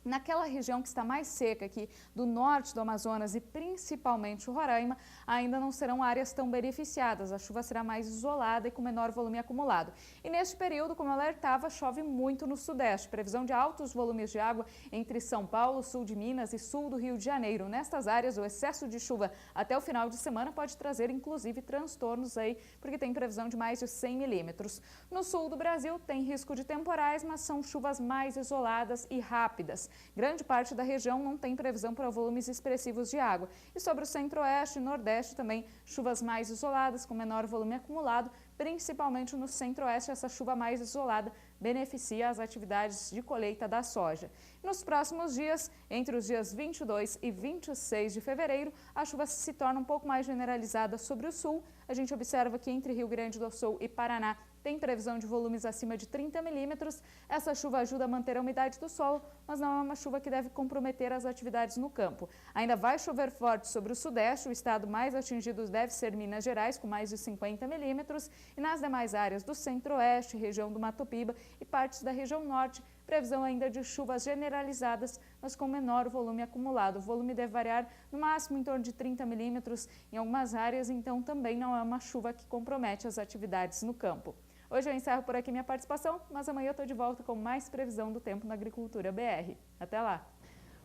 Naquela região que está mais seca aqui do norte do Amazonas e principalmente o Roraima, ainda não serão áreas tão beneficiadas. A chuva será mais isolada e com menor volume acumulado. E neste período, como eu alertava, chove muito no sudeste. Previsão de altos volumes de água entre São Paulo, sul de Minas e sul do Rio de Janeiro. Nestas áreas, o excesso de chuva até o final de semana pode trazer, inclusive, transtornos aí, porque tem previsão de mais de 100 milímetros. No sul do Brasil, tem risco de temporais, mas são chuvas mais isoladas e rápidas. Grande parte da região não tem previsão para volumes expressivos de água. E sobre o centro-oeste e nordeste também, chuvas mais isoladas, com menor volume acumulado, principalmente no centro-oeste. Essa chuva mais isolada beneficia as atividades de colheita da soja. Nos próximos dias, entre os dias 22 e 26 de fevereiro, a chuva se torna um pouco mais generalizada sobre o sul. A gente observa que entre Rio Grande do Sul e Paraná tem previsão de volumes acima de 30 milímetros. Essa chuva ajuda a manter a umidade do solo, mas não é uma chuva que deve comprometer as atividades no campo. Ainda vai chover forte sobre o sudeste. O estado mais atingido deve ser Minas Gerais, com mais de 50 milímetros. E nas demais áreas do centro-oeste, região do Mato Piba e partes da região norte, previsão ainda de chuvas generalizadas, mas com menor volume acumulado. O volume deve variar no máximo em torno de 30 milímetros em algumas áreas, então também não é uma chuva que compromete as atividades no campo. Hoje eu encerro por aqui minha participação, mas amanhã eu estou de volta com mais previsão do tempo na Agricultura BR. Até lá!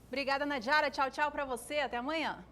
Obrigada, Nadiara. Tchau, tchau para você. Até amanhã.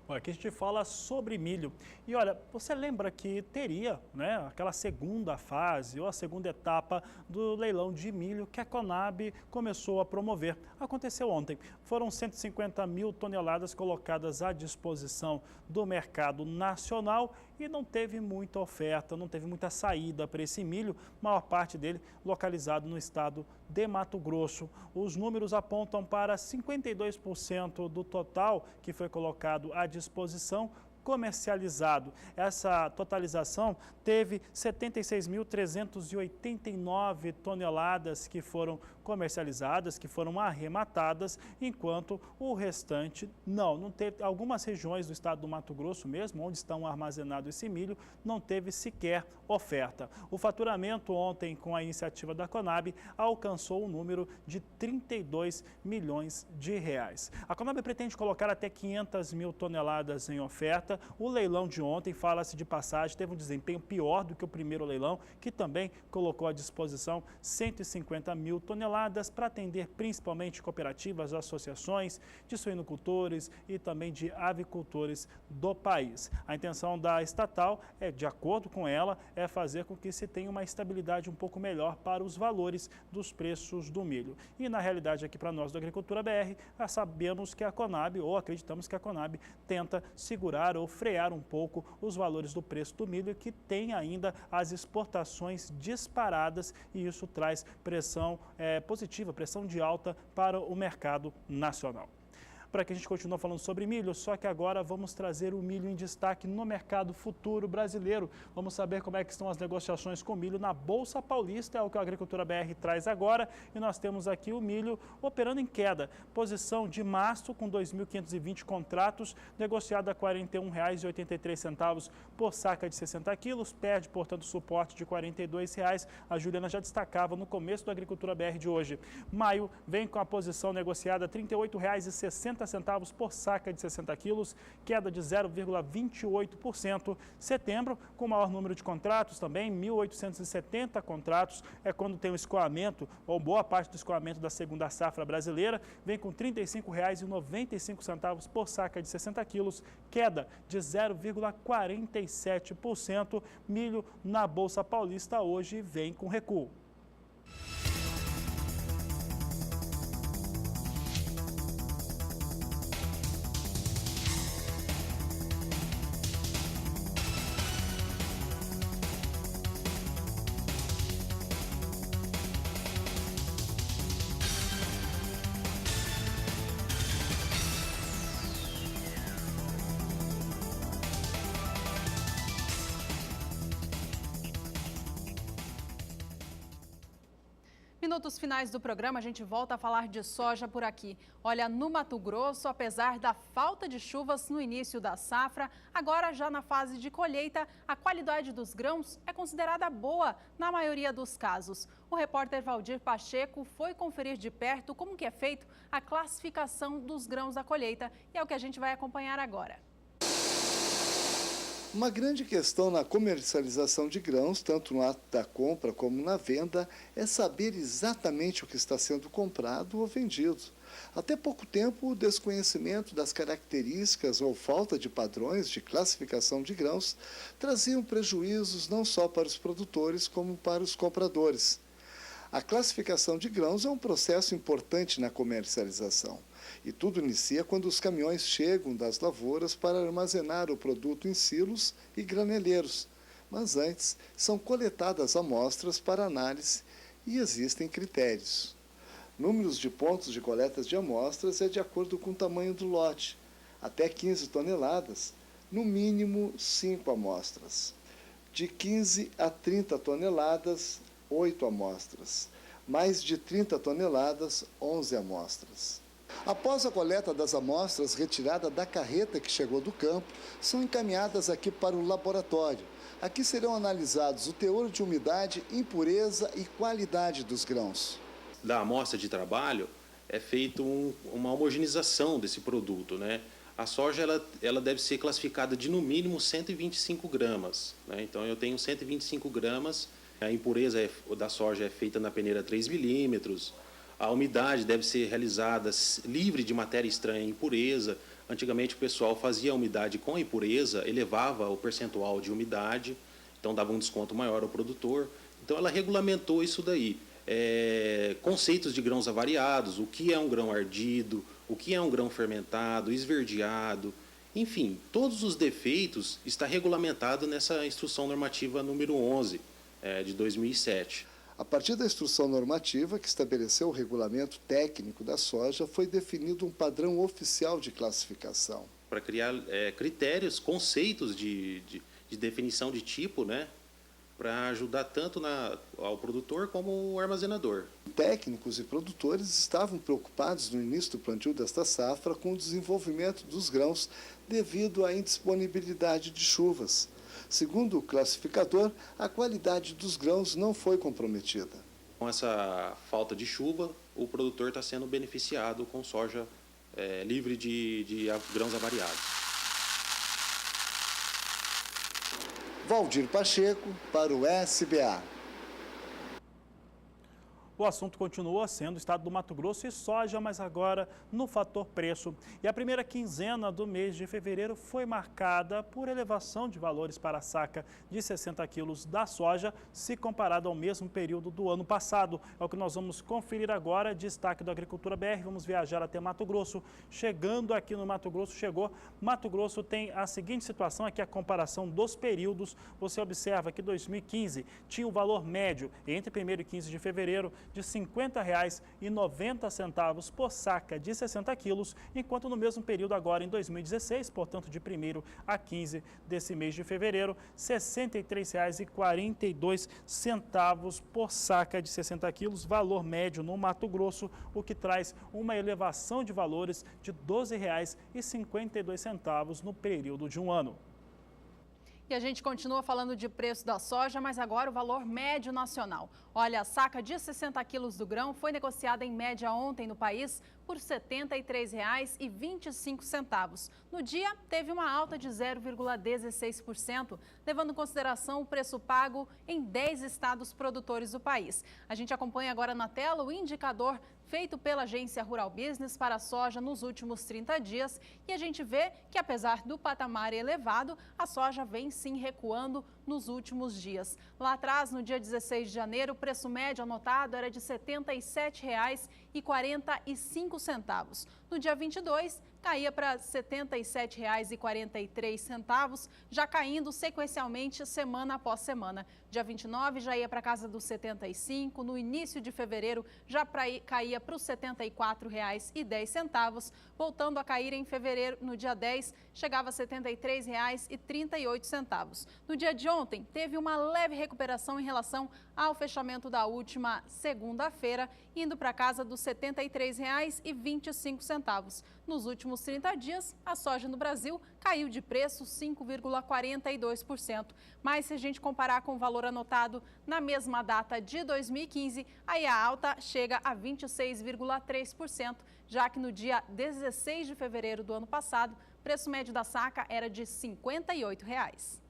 Aqui a gente fala sobre milho. E olha, você lembra que teria, né, aquela segunda fase ou a segunda etapa do leilão de milho que a Conab começou a promover. Aconteceu ontem. Foram 150 mil toneladas colocadas à disposição do mercado nacional e não teve muita oferta, não teve muita saída para esse milho, maior parte dele localizado no estado de Mato Grosso. Os números apontam para 52% do total que foi colocado à disposição comercializado. Essa totalização teve 76.389 toneladas que foram comercializadas, que foram arrematadas, enquanto o restante não teve. Algumas regiões do estado do Mato Grosso mesmo, onde estão armazenado esse milho, não teve sequer oferta. O faturamento ontem, com a iniciativa da Conab, alcançou o número de 32 milhões de reais. A Conab pretende colocar até 500 mil toneladas em oferta. O leilão de ontem, fala-se de passagem, teve um desempenho pior do que o primeiro leilão, que também colocou à disposição 150 mil toneladas para atender principalmente cooperativas, associações de suinocultores e também de avicultores do país. A intenção da estatal, de acordo com ela, é fazer com que se tenha uma estabilidade um pouco melhor para os valores dos preços do milho. E na realidade aqui para nós da Agricultura BR, sabemos que a Conab, ou acreditamos que a Conab, tenta segurar ou frear um pouco os valores do preço do milho, que tem ainda as exportações disparadas, e isso traz pressão positiva, pressão de alta para o mercado nacional. Para que a gente continue falando sobre milho, só que agora vamos trazer o milho em destaque no mercado futuro brasileiro. Vamos saber como é que estão as negociações com milho na Bolsa Paulista, é o que a Agricultura BR traz agora. E nós temos aqui o milho operando em queda. Posição de março com 2.520 contratos, negociado a R$ 41,83 por saca de 60 quilos, perde, portanto, suporte de R$ 42,00. A Juliana já destacava no começo da Agricultura BR de hoje. Maio vem com a posição negociada a R$ 38,60 por saca de 60 quilos, queda de 0,28%. Setembro, com o maior número de contratos também, 1.870 contratos, é quando tem o escoamento, ou boa parte do escoamento da segunda safra brasileira, vem com R$ 35,95 por saca de 60 quilos, queda de 0,47%. Milho na Bolsa Paulista hoje vem com recuo. Minutos finais do programa, a gente volta a falar de soja por aqui. Olha, no Mato Grosso, apesar da falta de chuvas no início da safra, agora já na fase de colheita, a qualidade dos grãos é considerada boa na maioria dos casos. O repórter Valdir Pacheco foi conferir de perto como que é feito a classificação dos grãos da colheita e é o que a gente vai acompanhar agora. Uma grande questão na comercialização de grãos, tanto no ato da compra como na venda, é saber exatamente o que está sendo comprado ou vendido. Até pouco tempo, o desconhecimento das características ou falta de padrões de classificação de grãos traziam prejuízos não só para os produtores, como para os compradores. A classificação de grãos é um processo importante na comercialização. E tudo inicia quando os caminhões chegam das lavouras para armazenar o produto em silos e graneleiros. Mas antes, são coletadas amostras para análise e existem critérios. Números de pontos de coleta de amostras é de acordo com o tamanho do lote. Até 15 toneladas, no mínimo 5 amostras. De 15 a 30 toneladas, 8 amostras. Mais de 30 toneladas, 11 amostras. Após a coleta das amostras retirada da carreta que chegou do campo, são encaminhadas aqui para o laboratório. Aqui serão analisados o teor de umidade, impureza e qualidade dos grãos. Da amostra de trabalho é feita uma homogeneização desse produto, né? A soja ela deve ser classificada de no mínimo 125 gramas, né? Então eu tenho 125 gramas, a impureza da soja é feita na peneira 3 milímetros, a umidade deve ser realizada livre de matéria estranha e impureza. Antigamente o pessoal fazia a umidade com a impureza, elevava o percentual de umidade, então dava um desconto maior ao produtor. Então ela regulamentou isso daí. Conceitos de grãos avariados, o que é um grão ardido, o que é um grão fermentado, esverdeado, enfim, todos os defeitos está regulamentado nessa Instrução Normativa número 11 de 2007. A partir da instrução normativa que estabeleceu o regulamento técnico da soja, foi definido um padrão oficial de classificação. Para criar critérios, conceitos de definição de tipo, né? Para ajudar tanto ao produtor como ao armazenador. Técnicos e produtores estavam preocupados no início do plantio desta safra com o desenvolvimento dos grãos devido à indisponibilidade de chuvas. Segundo o classificador, a qualidade dos grãos não foi comprometida. Com essa falta de chuva, o produtor está sendo beneficiado com soja livre de grãos avariados. Valdir Pacheco, para o SBA. O assunto continua sendo o estado do Mato Grosso e soja, mas agora no fator preço. E a primeira quinzena do mês de fevereiro foi marcada por elevação de valores para a saca de 60 quilos da soja, se comparado ao mesmo período do ano passado. É o que nós vamos conferir agora. Destaque do Agricultura BR, vamos viajar até Mato Grosso. Chegando aqui no Mato Grosso, Mato Grosso tem a seguinte situação, aqui a comparação dos períodos. Você observa que 2015 tinha o valor médio entre 1º e 15 de fevereiro de R$ 50,90 por saca de 60 quilos, enquanto no mesmo período agora em 2016, portanto de 1º a 15 desse mês de fevereiro, R$ 63,42 por saca de 60 quilos, valor médio no Mato Grosso, o que traz uma elevação de valores de R$ 12,52 no período de um ano. E a gente continua falando de preço da soja, mas agora o valor médio nacional. Olha, a saca de 60 quilos do grão foi negociada em média ontem no país por R$ 73,25. No dia, teve uma alta de 0,16%, levando em consideração o preço pago em 10 estados produtores do país. A gente acompanha agora na tela o indicador feito pela agência Rural Business para a soja nos últimos 30 dias e a gente vê que, apesar do patamar elevado, a soja vem sim recuando nos últimos dias. Lá atrás, no dia 16 de janeiro, o preço médio anotado era de R$ 77,45. No dia 22, caía para R$ 77,43, já caindo sequencialmente semana após semana. Dia 29 já ia para casa dos R$ 75, no início de fevereiro já caía para os R$ 74,10, voltando a cair em fevereiro, no dia 10, chegava a R$ 73,38. No dia de ontem, teve uma leve recuperação em relação ao fechamento da última segunda-feira, indo para casa dos R$ 73,25. Nos últimos 30 dias, a soja no Brasil caiu de preço 5,42%. Mas se a gente comparar com o valor anotado na mesma data de 2015, aí a alta chega a 26,3%, já que no dia 16 de fevereiro do ano passado, o preço médio da saca era de R$ 58,00.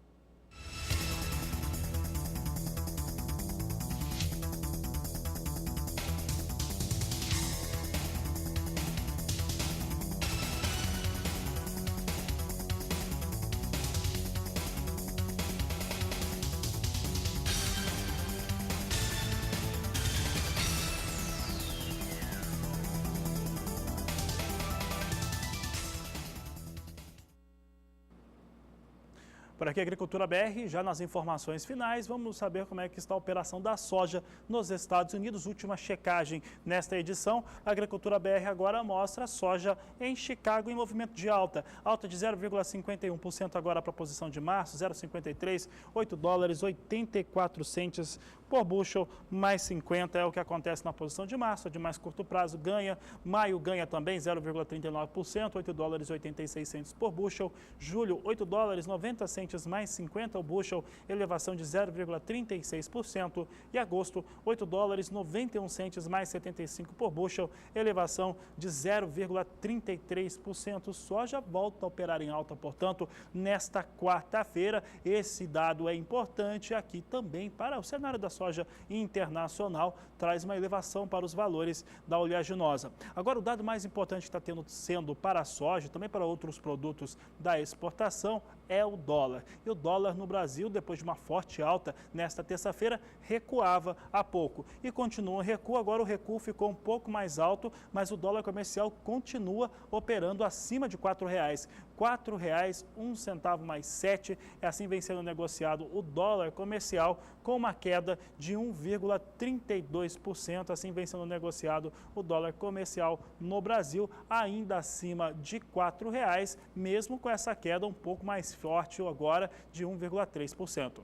Por aqui, Agricultura BR, já nas informações finais, vamos saber como é que está a operação da soja nos Estados Unidos. Última checagem nesta edição, a Agricultura BR agora mostra a soja em Chicago em movimento de alta. Alta de 0,51% agora para a posição de março, 0,53, $8,84 por bushel, mais 50 é o que acontece na posição de março. A de mais curto prazo ganha, maio ganha também 0,39%, $8,86 por bushel. Julho, $8,90 mais 50 o bushel, elevação de 0,36%. E agosto, $8,91 mais 75 por bushel, elevação de 0,33%. Soja volta a operar em alta, portanto, nesta quarta-feira. Esse dado é importante aqui também para o cenário da soja internacional, traz uma elevação para os valores da oleaginosa. Agora, o dado mais importante que está sendo para a soja e também para outros produtos da exportação é o dólar. E o dólar no Brasil, depois de uma forte alta nesta terça-feira, recuava há pouco. E continua em recuo, agora o recuo ficou um pouco mais alto, mas o dólar comercial continua operando acima de R$ 4,00. R$ 4,00, 1 centavo mais 7, assim vem sendo negociado o dólar comercial com uma queda de 1,32%, assim vem sendo negociado o dólar comercial no Brasil, ainda acima de R$ 4,00, mesmo com essa queda um pouco mais forte agora de 1,3%.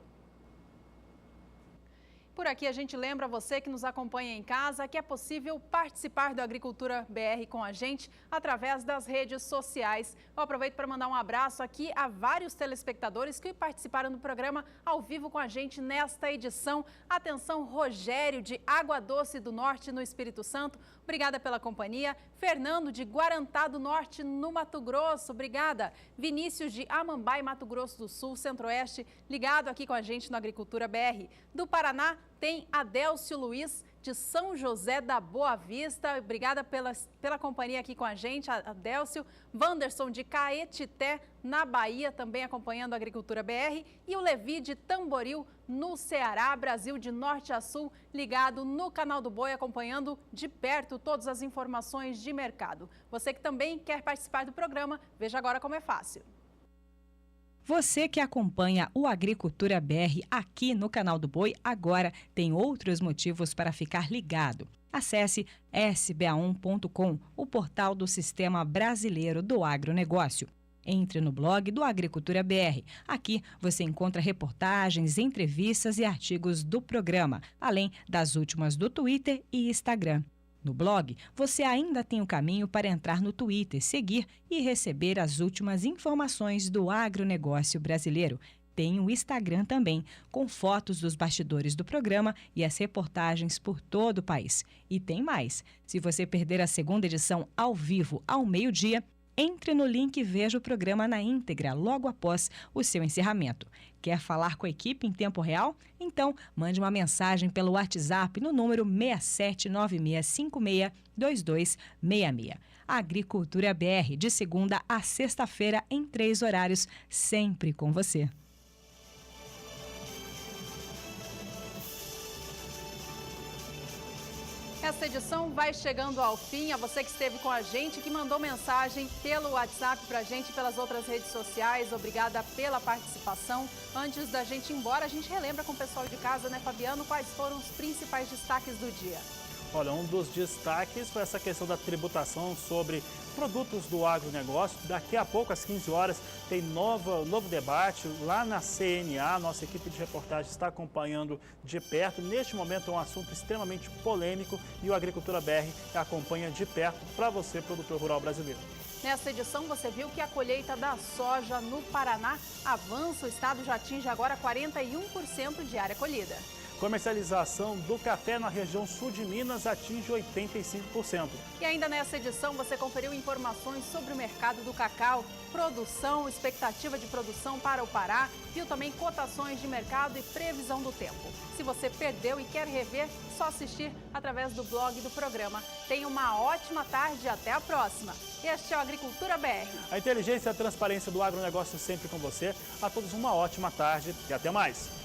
Por aqui a gente lembra você que nos acompanha em casa que é possível participar do Agricultura BR com a gente através das redes sociais. Eu aproveito para mandar um abraço aqui a vários telespectadores que participaram do programa ao vivo com a gente nesta edição. Atenção, Rogério de Água Doce do Norte, no Espírito Santo. Obrigada pela companhia. Fernando de Guarantá do Norte, no Mato Grosso. Obrigada. Vinícius de Amambai, Mato Grosso do Sul, Centro-Oeste, ligado aqui com a gente no Agricultura BR. Do Paraná, tem Adélcio Luiz, de São José da Boa Vista. Obrigada pela companhia aqui com a gente, Adélcio. Wanderson de Caetité, na Bahia, também acompanhando a Agricultura BR. E o Levi de Tamboril, no Ceará, Brasil de norte a sul, ligado no Canal do Boi, acompanhando de perto todas as informações de mercado. Você que também quer participar do programa, veja agora como é fácil. Você que acompanha o Agricultura BR aqui no Canal do Boi, agora tem outros motivos para ficar ligado. Acesse sba1.com, o portal do Sistema Brasileiro do Agronegócio. Entre no blog do Agricultura BR. Aqui você encontra reportagens, entrevistas e artigos do programa, além das últimas do Twitter e Instagram. No blog, você ainda tem o caminho para entrar no Twitter, seguir e receber as últimas informações do agronegócio brasileiro. Tem o Instagram também, com fotos dos bastidores do programa e as reportagens por todo o país. E tem mais. Se você perder a segunda edição ao vivo ao meio-dia, entre no link e veja o programa na íntegra logo após o seu encerramento. Quer falar com a equipe em tempo real? Então, mande uma mensagem pelo WhatsApp no número 6796562266. Agricultura BR, de segunda a sexta-feira, em 3 horários, sempre com você. Essa edição vai chegando ao fim. A você que esteve com a gente, que mandou mensagem pelo WhatsApp pra gente, pelas outras redes sociais, obrigada pela participação. Antes da gente ir embora, a gente relembra com o pessoal de casa, né, Fabiano, quais foram os principais destaques do dia? Olha, um dos destaques foi essa questão da tributação sobre produtos do agronegócio. Daqui a pouco, às 15 horas, tem novo debate lá na CNA. Nossa equipe de reportagem está acompanhando de perto. Neste momento é um assunto extremamente polêmico e o Agricultura BR acompanha de perto para você, produtor rural brasileiro. Nessa edição, você viu que a colheita da soja no Paraná avança. O estado já atinge agora 41% de área colhida. Comercialização do café na região sul de Minas atinge 85%. E ainda nessa edição você conferiu informações sobre o mercado do cacau, produção, expectativa de produção para o Pará, viu também cotações de mercado e previsão do tempo. Se você perdeu e quer rever, só assistir através do blog do programa. Tenha uma ótima tarde e até a próxima. Este é o Agricultura BR. A inteligência e a transparência do agronegócio sempre com você. A todos uma ótima tarde e até mais.